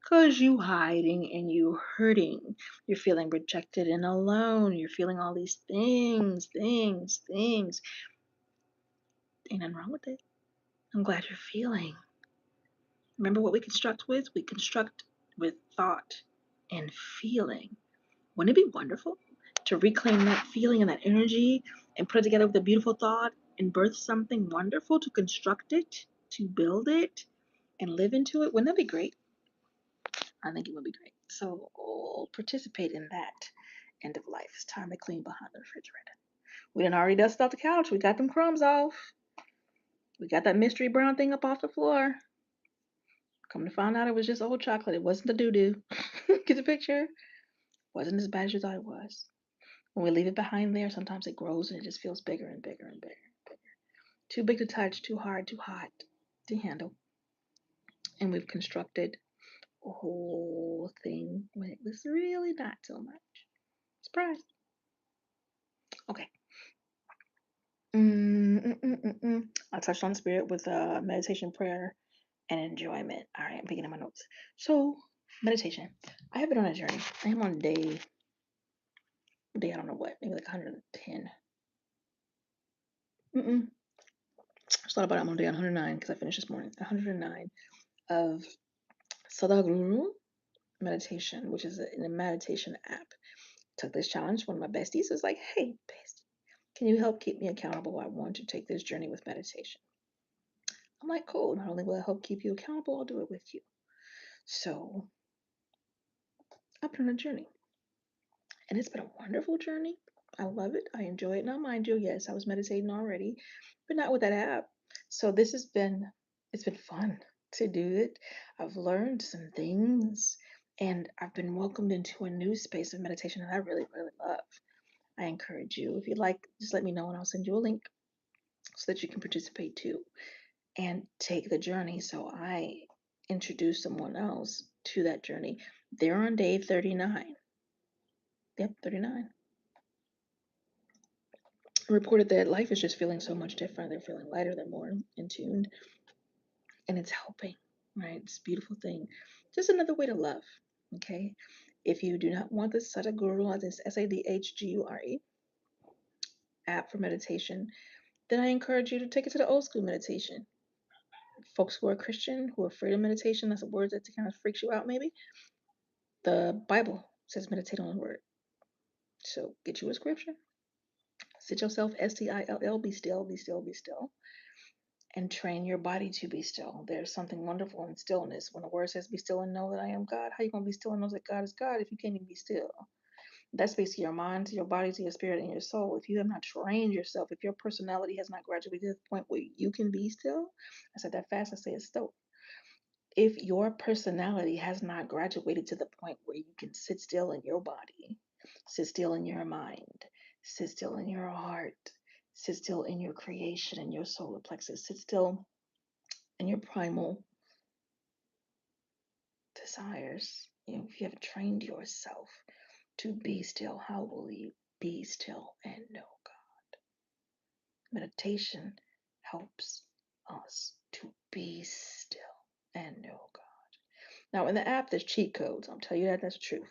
Cause you hiding and you hurting. You're feeling rejected and alone. You're feeling all these things. Ain't nothing wrong with it. I'm glad you're feeling. Remember what we construct with? We construct with thought and feeling. Wouldn't it be wonderful to reclaim that feeling and that energy and put it together with a beautiful thought and birth something wonderful to construct it, to build it, and live into it? Wouldn't that be great? I think it would be great. So participate in that end of life. It's time to clean behind the refrigerator. We done already dusted off the couch. We got them crumbs off. We got that mystery brown thing up off the floor. Come to find out it was just old chocolate. It wasn't the doo-doo. Get the picture? Wasn't as bad as you thought it was. When we leave it behind there, sometimes it grows and it just feels bigger and bigger and bigger and bigger. Too big to touch, too hard, too hot to handle. And we've constructed a whole thing when it was really not so much. Surprise. Okay. I touched on spirit with meditation, prayer, and enjoyment. All right, I'm picking up my notes. So, meditation. I have been on a journey. I am on day, I don't know what, maybe like 110. Mm-mm. I just thought about it. I'm on day 109 because I finished this morning. 109 of Sadhguru meditation, which is a meditation app. Took this challenge. One of my besties was like, "Hey, bestie, can you help keep me accountable? I want to take this journey with meditation." I'm like, "Cool. Not only will I help keep you accountable, I'll do it with you." So I've been on a journey, and it's been a wonderful journey. I love it. I enjoy it. Now, mind you, yes, I was meditating already, but not with that app. So this has been it's been fun to do it. I've learned some things, and I've been welcomed into a new space of meditation that I really, really love. I encourage you. If you'd like, just let me know and I'll send you a link so that you can participate too and take the journey. So I introduce someone else to that journey. They're on day 39. Yep, 39. Reported that life is just feeling so much different. They're feeling lighter, they're more in tune, and it's helping, right? It's a beautiful thing. Just another way to love, okay? If you do not want this Sadhguru, this Sadhgure app for meditation, then I encourage you to take it to the old school meditation. Folks who are Christian, who are afraid of meditation, that's a word that kind of freaks you out, maybe. The Bible says meditate on the word. So get you a scripture, sit yourself, STILL, be still, be still, be still, and train your body to be still. There's something wonderful in stillness. When the word says be still and know that I am God, how you gonna be still and know that God is God if you can't even be still? That speaks to your mind, to your body, to your spirit, and your soul. If you have not trained yourself, if your personality has not graduated to the point where you can be still, I said that fast, I say it slow. If your personality has not graduated to the point where you can sit still in your body, sit still in your mind, sit still in your heart, sit still in your creation and your solar plexus, sit still in your primal desires. If you haven't trained yourself to be still, how will you be still and know God? Meditation helps us to be still and know God. Now, in the app, there's cheat codes. I'll tell you that that's the truth.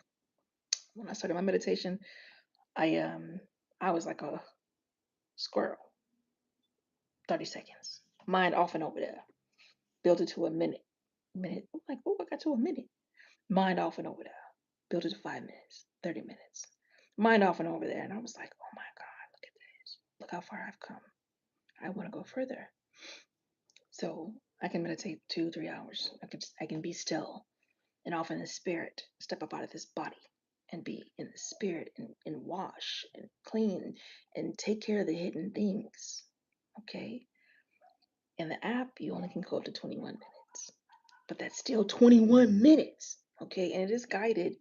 When I started my meditation, I was like a squirrel. 30 seconds. Mind off and over there. Built it to a minute. I'm like, oh, I got to a minute. Mind off and over there. Built it to 5 minutes, 30 minutes. Mind off and over there. And I was like, oh my God, look at this. Look how far I've come. I want to go further. So I can meditate 2, 3 hours. I can be still and off in the spirit, step up out of this body and be in the spirit and wash and clean and take care of the hidden things. Okay. In the app, you only can go up to 21 minutes, but that's still 21 minutes. Okay. And it is guided.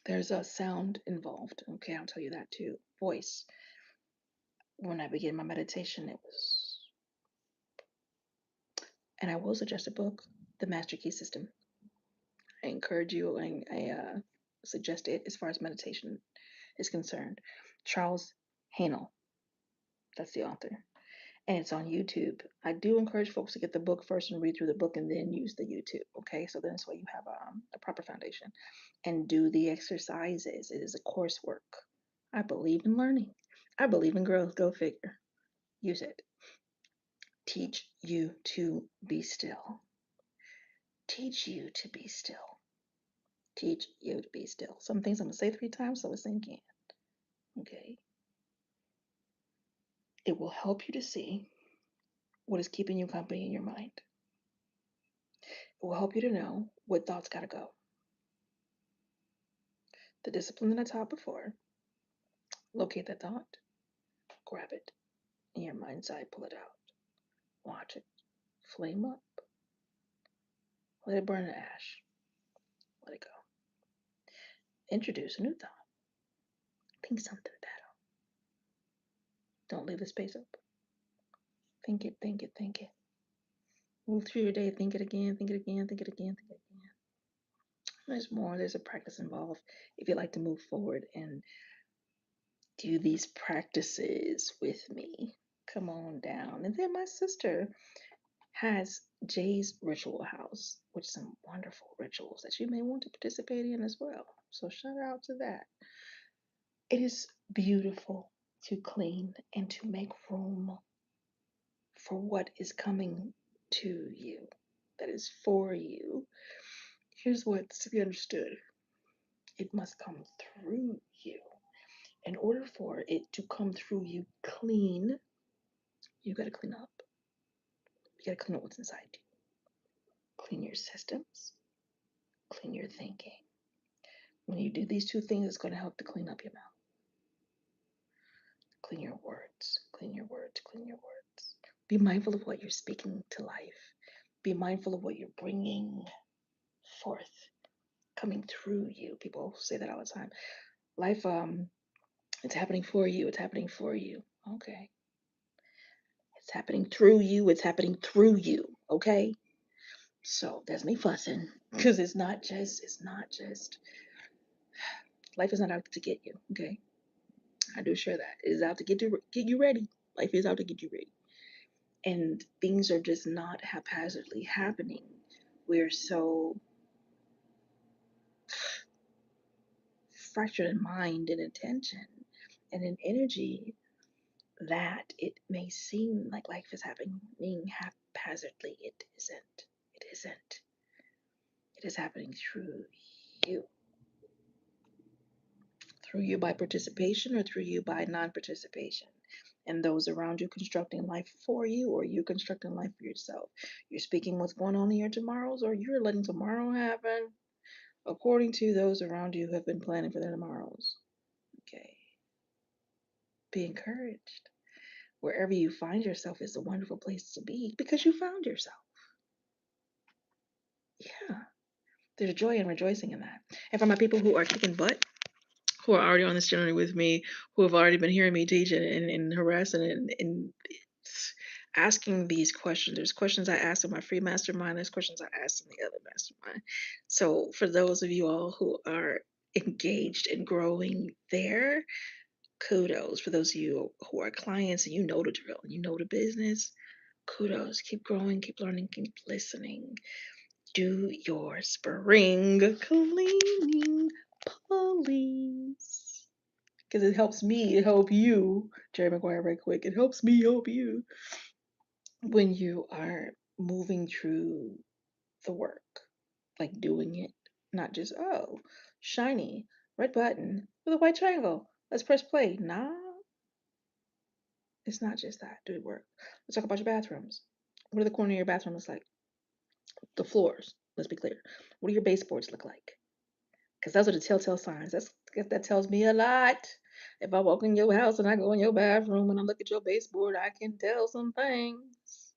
There's a sound involved. Okay. I'll tell you that too. Voice. When I began my meditation, it was, and I will suggest a book, The Master Key System. I encourage you, I suggest it as far as meditation is concerned. Charles Haanel, that's the author, and it's on YouTube. I do encourage folks to get the book first and read through the book and then use the YouTube. Okay, so then this way you have a proper foundation and do the exercises. It is a coursework. I believe in learning. I believe in growth. Go figure. Use it. Teach you to be still. Teach you to be still. Teach you to be still. Some things I'm gonna say 3 times so it's sink in. Okay. It will help you to see what is keeping you company in your mind. It will help you to know what thoughts gotta go. The discipline that I taught before, locate that thought, grab it in your mind's eye, pull it out, watch it, flame up, let it burn to ash, let it go. Introduce a new thought. Think something better. Don't leave the space open. Think it, think it, think it. Move through your day, think it again, think it again, think it again, think it again. There's more, there's a practice involved if you'd like to move forward and do these practices with me, Come on down. And then my sister has Jay's Ritual House, with some wonderful rituals that you may want to participate in as well. So shout out to that. It is beautiful to clean and to make room for what is coming to you, that is for you. Here's what's to be understood: it must come through you. In order for it to come through you clean, you got to clean up. You got to clean up what's inside you. Clean your systems, clean your thinking. When you do these two things, it's going to help to clean up your mouth. Clean your words, clean your words, clean your words. Be mindful of what you're speaking to life. Be mindful of what you're bringing forth, coming through you. People say that all the time. Life, it's happening for you. It's happening for you. Okay. It's happening through you. It's happening through you. Okay. So that's me fussing because it's not just, life is not out to get you. Okay. I do share that. It is out to get you ready. Life is out to get you ready. And things are just not haphazardly happening. We're so fractured in mind and attention and in energy that it may seem like life is happening haphazardly. It isn't. It isn't. It is happening you. Through you by participation or through you by non participation. And those around you constructing life for you, or you constructing life for yourself. You're speaking what's going on in your tomorrows, or you're letting tomorrow happen according to those around you who have been planning for their tomorrows. Okay. Be encouraged. Wherever you find yourself is a wonderful place to be because you found yourself. Yeah. There's joy and rejoicing in that. And for my people who are kicking butt, who are already on this journey with me, who have already been hearing me teach and harassing and asking these questions. There's questions I asked in my free mastermind. There's questions I asked in the other mastermind. So for those of you all who are engaged and growing there, kudos. For those of you who are clients and you know the drill, you know the business, kudos. Keep growing, keep learning, keep listening. Do your spring cleaning, please. Because it helps me help you. Jerry Maguire, right quick. It helps me help you when you are moving through the work, like doing it, not just, oh, shiny, red button with a white triangle. Let's press play. Nah, it's not just that. Do it work. Let's talk about your bathrooms. What do the corner of your bathroom looks like? The floors. Let's be clear. What do your baseboards look like? Because those are the telltale signs. That tells me a lot. If I walk in your house and I go in your bathroom and I look at your baseboard, I can tell some things.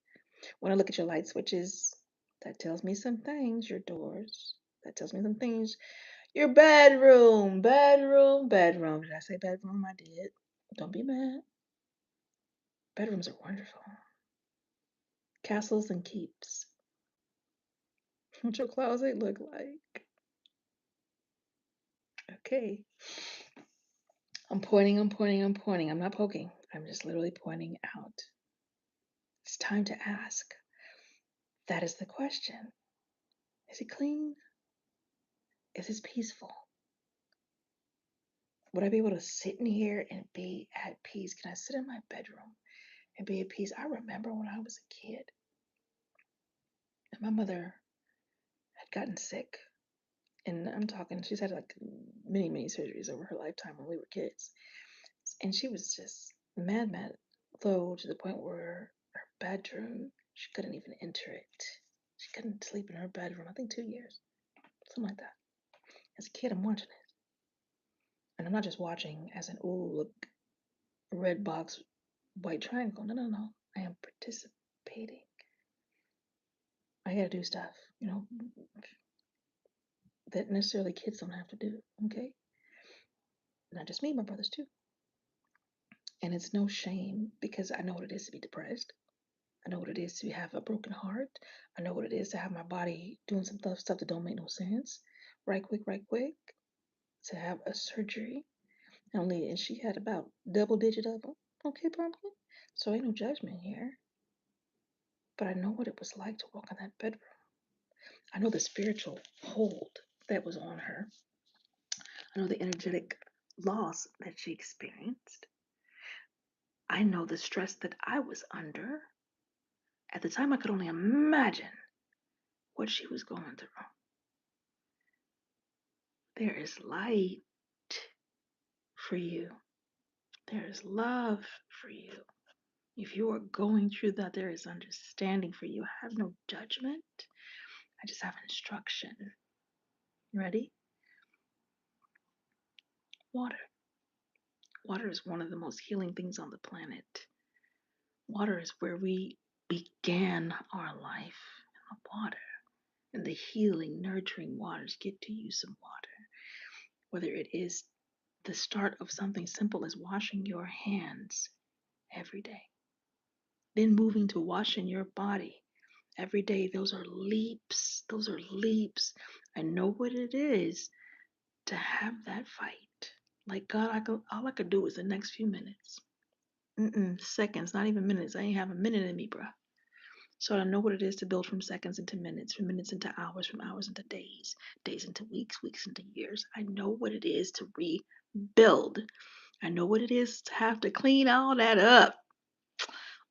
When I look at your light switches, that tells me some things. Your doors, that tells me some things. Your bedroom, bedroom, bedroom. Did I say bedroom? I did. Don't be mad. Bedrooms are wonderful. Castles and keeps. What your closet look like? Okay. I'm pointing, I'm pointing, I'm pointing. I'm not poking. I'm just literally pointing out. It's time to ask. That is the question. Is it clean? Is it peaceful? Would I be able to sit in here and be at peace? Can I sit in my bedroom and be at peace? I remember when I was a kid and my mother had gotten sick. And I'm talking, she's had like many, many surgeries over her lifetime when we were kids. And she was just mad, mad low to the point where her bedroom, she couldn't even enter it. She couldn't sleep in her bedroom, I think 2 years, something like that. As a kid, I'm watching it. And I'm not just watching as an, oh, look, red box, white triangle. No, no, no. I am participating. I gotta do stuff, that necessarily kids don't have to do. Okay? Not just me, my brothers too. And it's no shame because I know what it is to be depressed. I know what it is to have a broken heart. I know what it is to have my body doing some stuff that don't make no sense. Right quick, right quick. To have a surgery. And she had about double digit of them. Okay, pumpkin. So ain't no judgment here. But I know what it was like to walk in that bedroom. I know the spiritual hold that was on her. I know the energetic loss that she experienced. I know the stress that I was under. At the time, I could only imagine what she was going through. There is light for you, there is love for you. If you are going through that, there is understanding for you. I have no judgment, I just have instruction. Ready? Water. Water is one of the most healing things on the planet. Water is where we began our life. Water and the healing, nurturing waters get to you some water. Whether it is the start of something simple as washing your hands every day, then moving to washing your body every day. Those are leaps. Those are leaps. I know what it is to have that fight. Like God, all I could do is the next few minutes. Seconds, not even minutes. I ain't have a minute in me, bruh. So I know what it is to build from seconds into minutes, from minutes into hours, from hours into days, days into weeks, weeks into years. I know what it is to rebuild. I know what it is to have to clean all that up.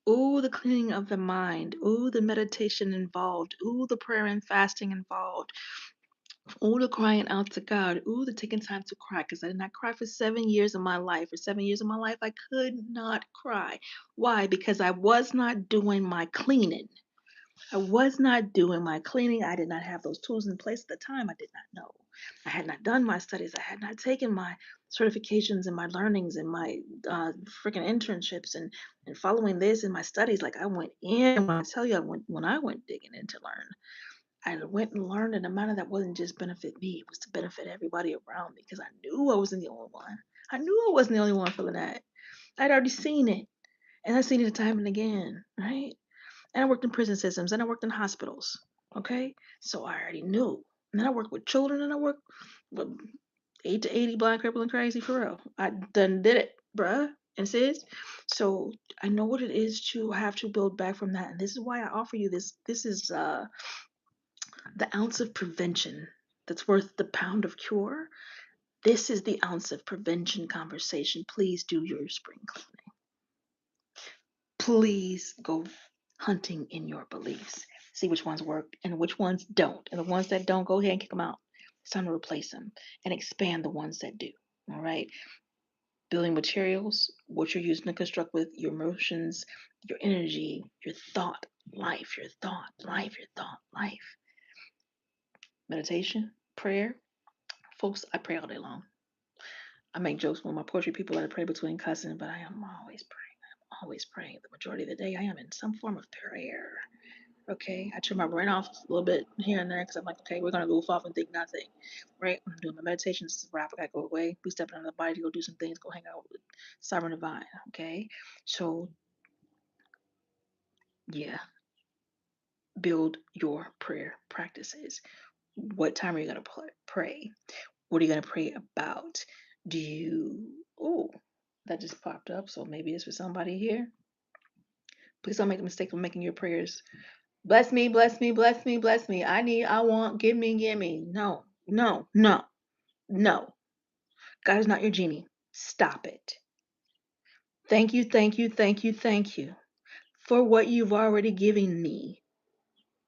Ooh, the cleaning of the mind. Ooh, the meditation involved. Ooh, the prayer and fasting involved. Ooh, the crying out to God. Ooh, the taking time to cry. Because I did not cry for 7 years of my life. For 7 years of my life, I could not cry. Why? Because I was not doing my cleaning. I was not doing my cleaning. I did not have those tools in place at the time. I did not know. I had not done my studies. I had not taken my certifications and my learnings and my freaking internships and following this in my studies. Like I went in. When I tell you, when I went digging in to learn, I went and learned in a manner that wasn't just benefit me. It was to benefit everybody around me because I knew I wasn't the only one. I knew I wasn't the only one feeling that. I'd already seen it, and I've seen it time and again, right? And I worked in prison systems and I worked in hospitals. Okay. So I already knew. And then I worked with children and I worked with 8 to 80 blind, crippled, and crazy for real. I done did it, bruh and sis. So I know what it is to have to build back from that. And this is why I offer you this. This is the ounce of prevention that's worth the pound of cure. This is the ounce of prevention conversation. Please do your spring cleaning. Please go hunting in your beliefs. See which ones work and which ones don't. And the ones that don't, go ahead and kick them out. It's time to replace them and expand the ones that do. All right. Building materials, what you're using to construct with your emotions, your energy, your thought, life, your thought, life, your thought, life. Meditation, prayer. Folks, I pray all day long. I make jokes with my poetry people that I pray between cussing, but I am always praying. I'm always praying. The majority of the day, I am in some form of prayer. Okay, I turn my brain off a little bit here and there because I'm like, okay, we're gonna goof off and think nothing, right? I'm doing my meditation. This is where I gotta go away. We stepping out of the body to go do some things, go hang out with Sovereign Divine. Okay, so yeah, build your prayer practices. What time are you gonna pray? What are you gonna pray about? Do you? Oh, that just popped up. So maybe it's for somebody here. Please don't make the mistake of making your prayers. Bless me, bless me, bless me, bless me. I need, I want, give me, give me. No, no, no, no. God is not your genie. Stop it. Thank you, thank you, thank you, thank you for what you've already given me.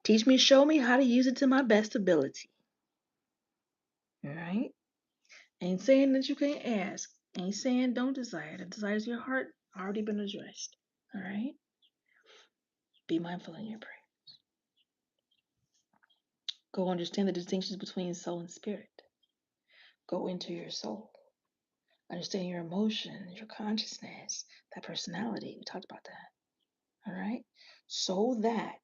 Teach me, show me how to use it to my best ability. All right? Ain't saying that you can't ask. Ain't saying don't desire. The desires of your heart already been addressed. All right? Be mindful in your prayer. Go understand the distinctions between soul and spirit. Go into your soul. Understand your emotions, your consciousness, that personality. We talked about that. All right. So that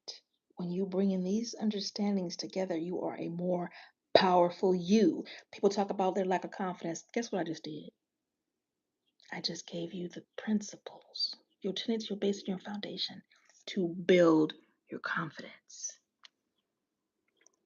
when you bring in these understandings together, you are a more powerful you. People talk about their lack of confidence. Guess what I just did? I just gave you the principles, your tenets, your base, and your foundation to build your confidence.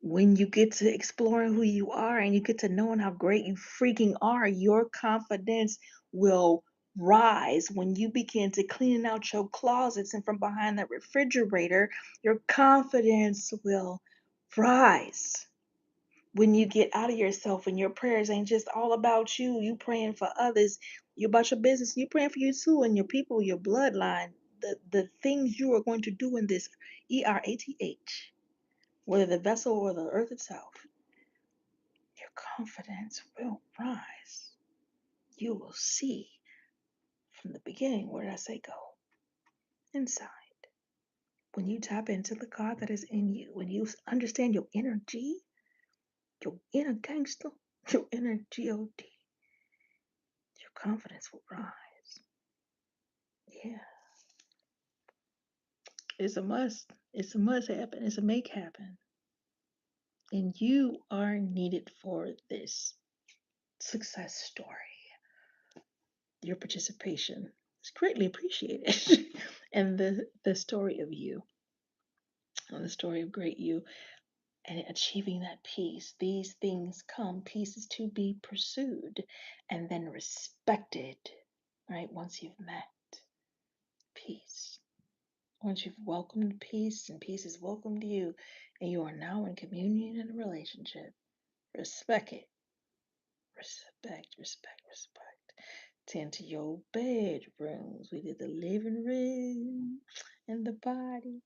When you get to exploring who you are and you get to knowing how great you freaking are, your confidence will rise when you begin to clean out your closets and from behind that refrigerator, your confidence will rise. When you get out of yourself and your prayers ain't just all about you, you praying for others, you about your business, you praying for you too and your people, your bloodline, the things you are going to do in this ERATH, whether the vessel or the earth itself, your confidence will rise. You will see from the beginning, where did I say go? Inside. When you tap into the God that is in you, when you understand your energy, your inner gangster, your inner God, your confidence will rise. Yeah, it's a must. It's a must happen. It's a make happen. And you are needed for this success story. Your participation is greatly appreciated. And the story of you, and the story of great you, and achieving that peace. These things come, peace is to be pursued and then respected, right? Once you've met peace, once you've welcomed peace and peace has welcomed you, and you are now in communion and a relationship, respect it. Respect, respect, respect. Tend to your bedrooms. We did the living room and the body.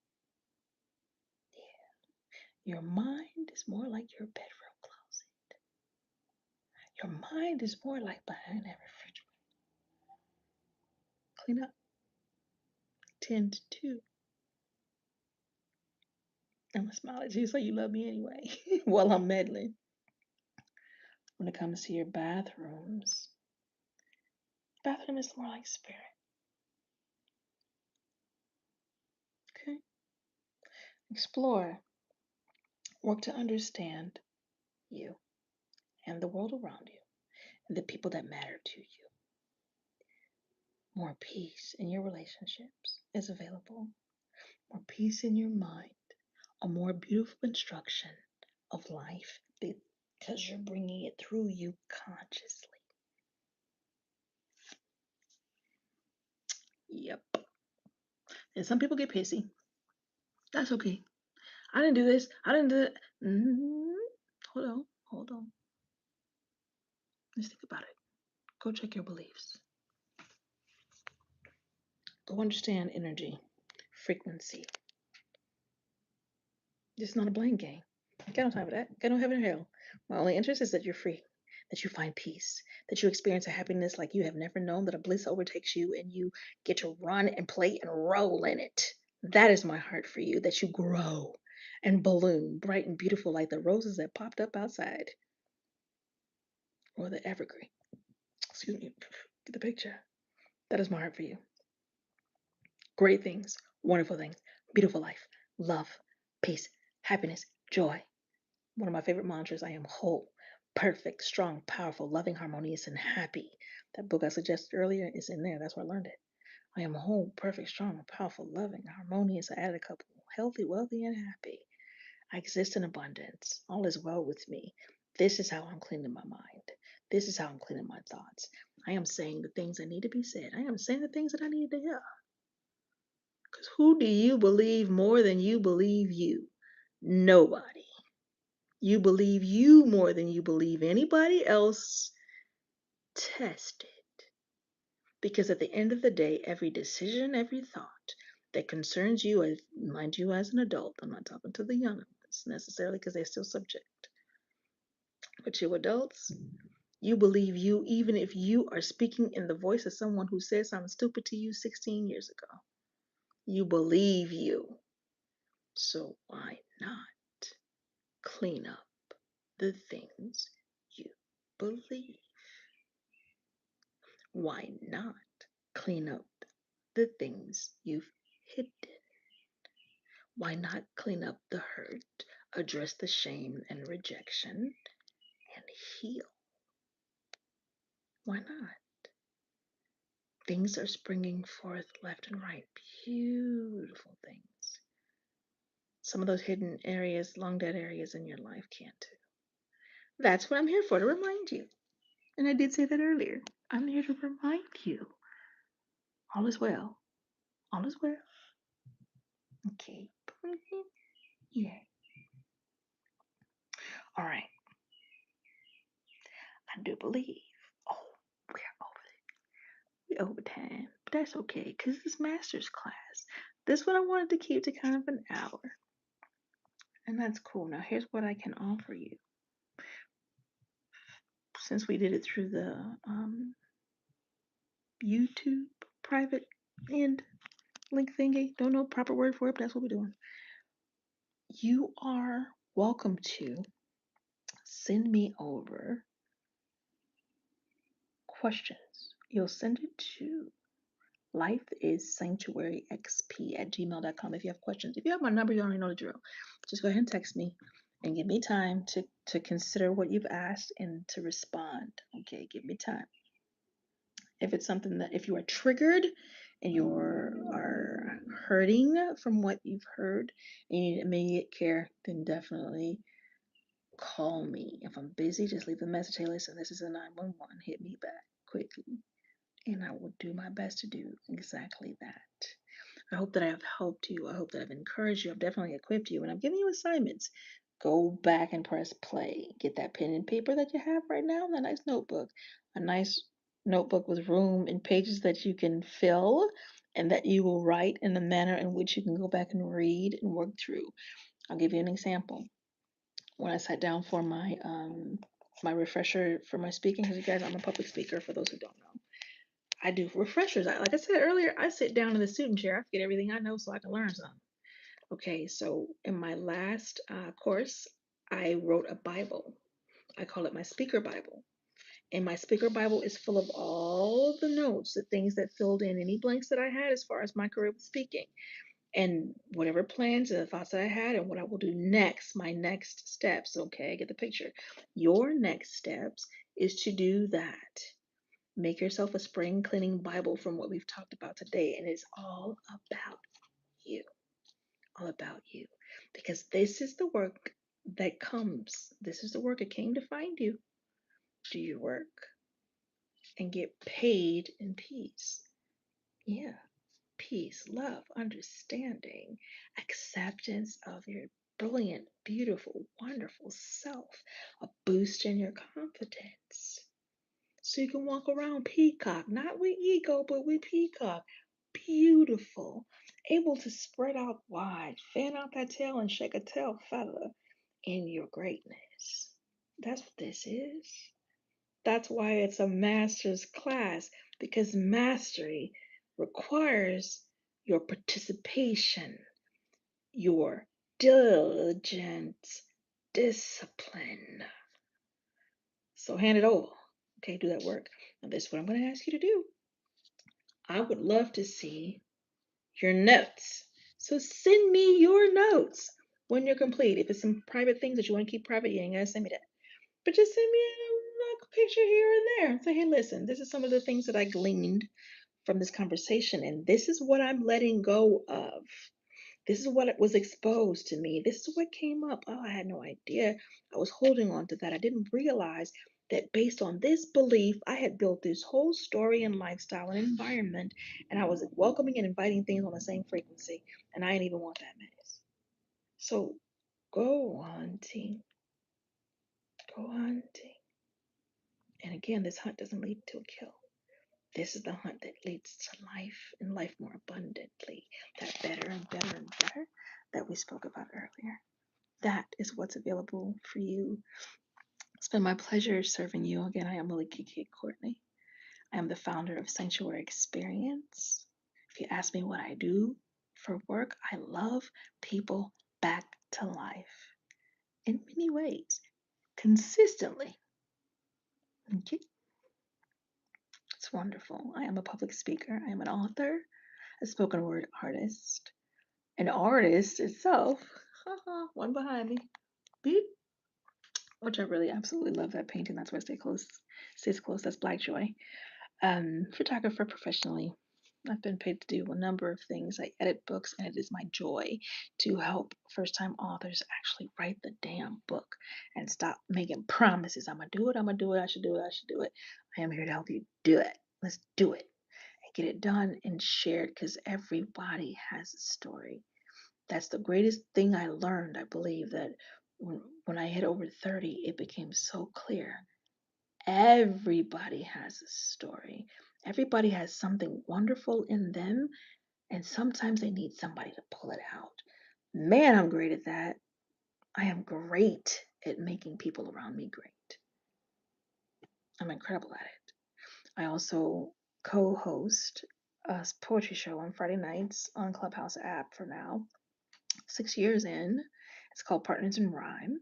Your mind is more like your bedroom closet. Your mind is more like behind that refrigerator. Clean up. Tend to. I'm gonna smile at you so you love me anyway while I'm meddling. When it comes to your bathrooms, bathroom is more like spirit. Okay? Explore. Work to understand you and the world around you and the people that matter to you. More peace in your relationships is available. More peace in your mind. A more beautiful instruction of life because you're bringing it through you consciously. Yep. And some people get pissy. That's okay. I didn't do this. I didn't do it. Hold on. Hold on. Let's think about it. Go check your beliefs. Go understand energy, frequency. It's not a blame game. Get on top of that. Get no heaven or hell. My only interest is that you're free, that you find peace, that you experience a happiness like you have never known, that a bliss overtakes you and you get to run and play and roll in it. That is my heart for you, that you grow and bloom bright and beautiful like the roses that popped up outside or the evergreen. Excuse me. Get the picture. That is my heart for you. Great things, wonderful things, beautiful life, love, peace, happiness, joy. One of my favorite mantras, I am whole, perfect, strong, powerful, loving, harmonious, and happy. That book I suggested earlier is in there. That's where I learned it. I am whole, perfect, strong, powerful, loving, harmonious. I added a couple. Healthy, wealthy, and happy. I exist in abundance. All is well with me. This is how I'm cleaning my mind. This is how I'm cleaning my thoughts. I am saying the things that need to be said. I am saying the things that I need to hear. Because who do you believe more than you believe you? Nobody. You believe you more than you believe anybody else. Test it. Because at the end of the day, every decision, every thought that concerns you, as mind you, as an adult, I'm not talking to the young ones necessarily because they're still subject, but you adults, you believe you even if you are speaking in the voice of someone who said something stupid to you 16 years ago. You believe you. So why not clean up the things you believe? Why not clean up the things you've hidden? Why not clean up the hurt, address the shame and rejection, and heal? Why not? Things are springing forth left and right. Beautiful things. Some of those hidden areas, long dead areas in your life can't too. That's what I'm here for, to remind you. And I did say that earlier. I'm here to remind you All is well. All is well. Okay. Mhm. Yeah. All right. I do believe. Oh, we're over time. But that's okay, because it's master's class. This one I wanted to keep to kind of an hour. And that's cool. Now here's what I can offer you. Since we did it through the YouTube private end link thingy. Don't know proper word for it, but that's what we're doing. You are welcome to send me over questions. You'll send it to lifeissanctuaryxp@gmail.com if you have questions. If you have my number, you already know the drill. Just go ahead and text me and give me time to consider what you've asked and to respond. Okay, give me time. If it's something that if you are triggered and you are hurting from what you've heard and you need immediate care, then definitely call me. If I'm busy, just leave a message. Hey, listen, this is a 911. Hit me back quickly. And I will do my best to do exactly that. I hope that I have helped you. I hope that I've encouraged you. I've definitely equipped you. And I'm giving you assignments. Go back and press play. Get that pen and paper that you have right now, that nice notebook. A nice notebook with room and pages that you can fill and that you will write in a manner in which you can go back and read and work through. I'll give you an example. When I sat down for my refresher for my speaking, because you guys, I'm a public speaker for those who don't know. I do refreshers. Like I said earlier, I sit down in the student chair. I forget everything I know so I can learn something. Okay, so in my last course, I wrote a Bible. I call it my speaker Bible. And my speaker Bible is full of all the notes, the things that filled in any blanks that I had as far as my career with speaking, and whatever plans and the thoughts that I had, and what I will do next, my next steps. Okay, get the picture. Your next steps is to do that. Make yourself a spring cleaning Bible from what we've talked about today, and it's all about you. All about you. Because this is the work that comes. This is the work that came to find you. Do your work and get paid in peace. Yeah. Peace, love, understanding, acceptance of your brilliant, beautiful, wonderful self, a boost in your confidence. So you can walk around peacock, not with ego, but with peacock. Beautiful, able to spread out wide, fan out that tail and shake a tail feather in your greatness. That's what this is. That's why it's a master's class, because mastery requires your participation, your diligence, discipline. So hand it over. Okay, do that work. Now, this is what I'm going to ask you to do. I would love to see your notes. So send me your notes when you're complete. If it's some private things that you want to keep private, you ain't got to send me that. But just send me a picture here and there. Say, hey, listen, this is some of the things that I gleaned from this conversation, and this is what I'm letting go of. This is what was exposed to me. This is what came up. Oh, I had no idea. I was holding on to that. I didn't realize that based on this belief, I had built this whole story and lifestyle and environment, and I was welcoming and inviting things on the same frequency, and I didn't even want that mess. So go hunting. Go hunting. And again, this hunt doesn't lead to a kill. This is the hunt that leads to life and life more abundantly. That better and better and better that we spoke about earlier. That is what's available for you. It's been my pleasure serving you. Again, I am Malika K. Courtney. I am the founder of Sanctuary Experience. If you ask me what I do for work, I love people back to life in many ways, consistently. Okay? It's wonderful. I am a public speaker. I am an author, a spoken word artist, an artist itself. One behind me. Beep. Which I really absolutely love that painting. That's why I stays close. That's Black Joy. Photographer professionally. I've been paid to do a number of things. I edit books, and it is my joy to help first time authors actually write the damn book and stop making promises. I'm going to do it. I'm going to do it. I should do it. I should do it. I am here to help you do it. Let's do it. get it done and shared because everybody has a story. That's the greatest thing I learned. I believe that when I hit over 30, it became so clear. Everybody has a story. Everybody has something wonderful in them, and sometimes they need somebody to pull it out. Man, I'm great at that. I am great at making people around me great. I'm incredible at it. I also co host a poetry show on Friday nights on Clubhouse app for now. 6 years in. It's called Partners in Rhyme.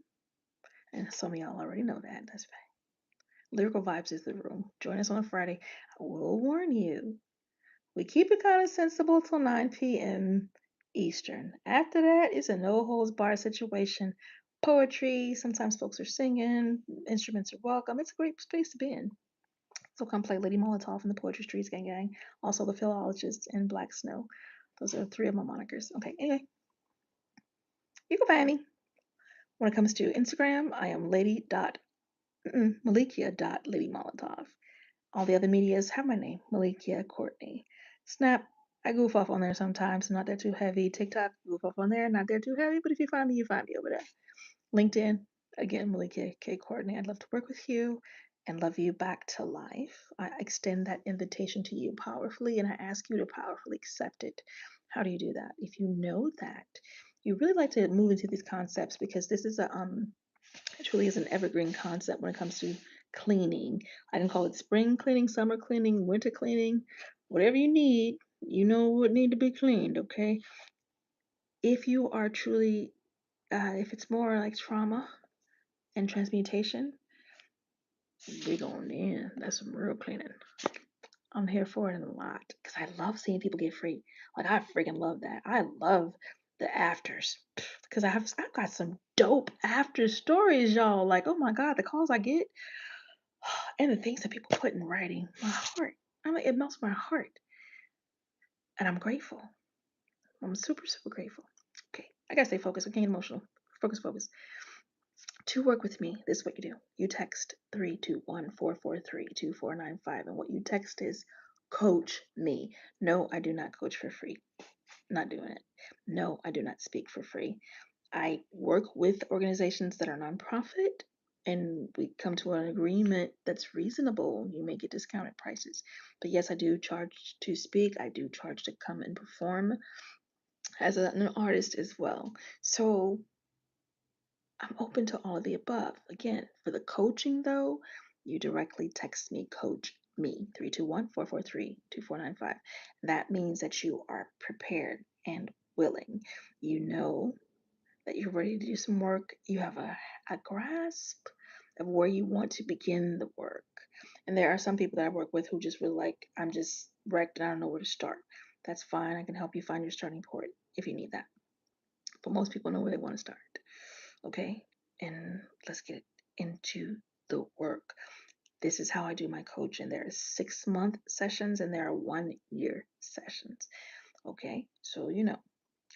And some of y'all already know that. That's fine. Lyrical Vibes is the room. Join us on a Friday. I will warn you, we keep it kind of sensible till 9 p.m. Eastern. After that, it's a no holds barred situation. Poetry, sometimes folks are singing, instruments are welcome. It's a great space to be in. So come play Lady Molotov in the Poetry Streets Gang Gang. Also the Philologists and Black Snow. Those are three of my monikers. Okay, anyway, you can find me. When it comes to Instagram, I am Malikia.LadyMolotov. All the other medias have my name, Malikia Courtney. Snap, I goof off on there sometimes. I'm not there too heavy. TikTok, goof off on there. Not there too heavy, but if you find me, you find me over there. LinkedIn, again, Malikia K. Courtney. I'd love to work with you and love you back to life. I extend that invitation to you powerfully, and I ask you to powerfully accept it. How do you do that? If you know that you really like to move into these concepts, because this is it truly is an evergreen concept when it comes to cleaning. I can call it spring cleaning, summer cleaning, winter cleaning, whatever you need. You know what need to be cleaned, okay? If you are truly, if it's more like trauma and transmutation, we going in. That's some real cleaning. I'm here for it a lot because I love seeing people get free. Like I freaking love that. I love the afters because I've got some dope after stories, y'all. Like oh my god, the calls I get and the things that people put in writing. My heart. I mean, it melts my heart, and I'm grateful. I'm super super grateful. Okay, I gotta stay focused. I can't get emotional. Focus, focus. To work with me, this is what you do. You text 321-443-2495. And what you text is coach me. No, I do not coach for free. Not doing it. No, I do not speak for free. I work with organizations that are nonprofit and we come to an agreement that's reasonable. You may get discounted prices. But yes, I do charge to speak. I do charge to come and perform as an artist as well. So I'm open to all of the above. Again, for the coaching though, you directly text me, coach me, 321-443-2495. That means that you are prepared and willing. You know that you're ready to do some work. You have a grasp of where you want to begin the work. And there are some people that I work with who just really like, I'm just wrecked and I don't know where to start. That's fine. I can help you find your starting point if you need that. But most people know where they want to start. Okay, and let's get into the work. This is how I do my coaching. There are 6-month sessions and there are 1-year sessions. Okay, so I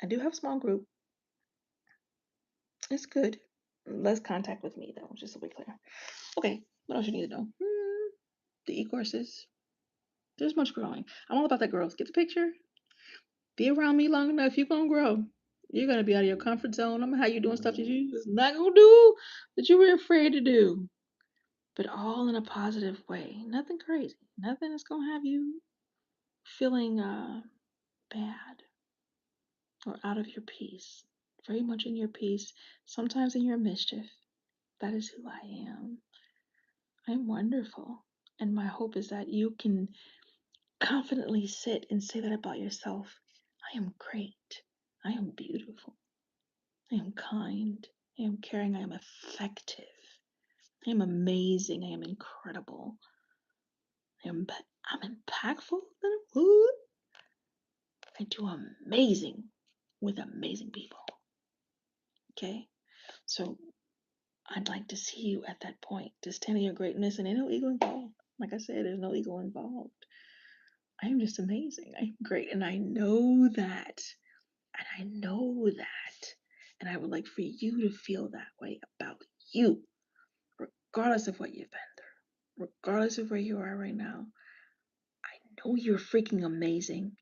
do have a small group. It's good. Less contact with me though, just to be clear. Okay, what else you need to know? The e-courses. There's much growing. I'm all about that growth. Get the picture. Be around me long enough, you're gonna grow. You're gonna be out of your comfort zone. I'm gonna have you doing stuff that you just not gonna do that you were afraid to do. But all in a positive way. Nothing crazy. Nothing that's gonna have you feeling bad or out of your peace. Very much in your peace, sometimes in your mischief. That is who I am. I'm wonderful. And my hope is that you can confidently sit and say that about yourself. I am great. I am beautiful. I am kind. I am caring. I am effective. I am amazing. I am incredible. I'm impactful. I do amazing with amazing people. Okay? So I'd like to see you at that point. Just tell your greatness and ain't no ego involved. Like I said, there's no ego involved. I am just amazing. I'm great. And I know that. And I know that. And I would like for you to feel that way about you, regardless of what you've been through, regardless of where you are right now. I know you're freaking amazing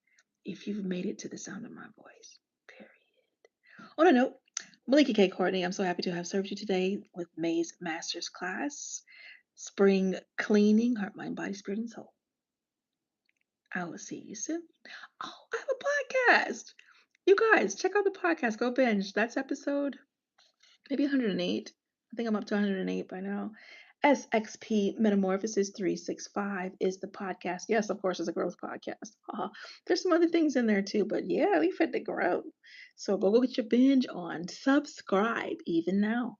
if you've made it to the sound of my voice. Period. On a note, Malika K. Courtney, I'm so happy to have served you today with May's Master's Class, Spring Cleaning, Heart, Mind, Body, Spirit, and Soul. I will see you soon. Oh, I have a podcast. You guys, check out the podcast. Go binge. That's episode maybe 108. I think I'm up to 108 by now. SXP Metamorphosis 365 is the podcast. Yes, of course, it's a growth podcast. There's some other things in there too, but yeah, we fit to grow. So go get your binge on. Subscribe even now.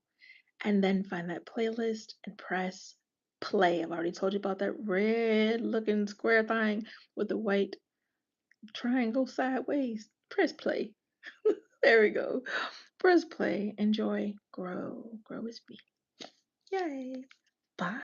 And then find that playlist and press play. I've already told you about that red looking square thing with the white triangle sideways. Press play. There we go. Press play. Enjoy. Grow. Grow with me. Yay. Bye.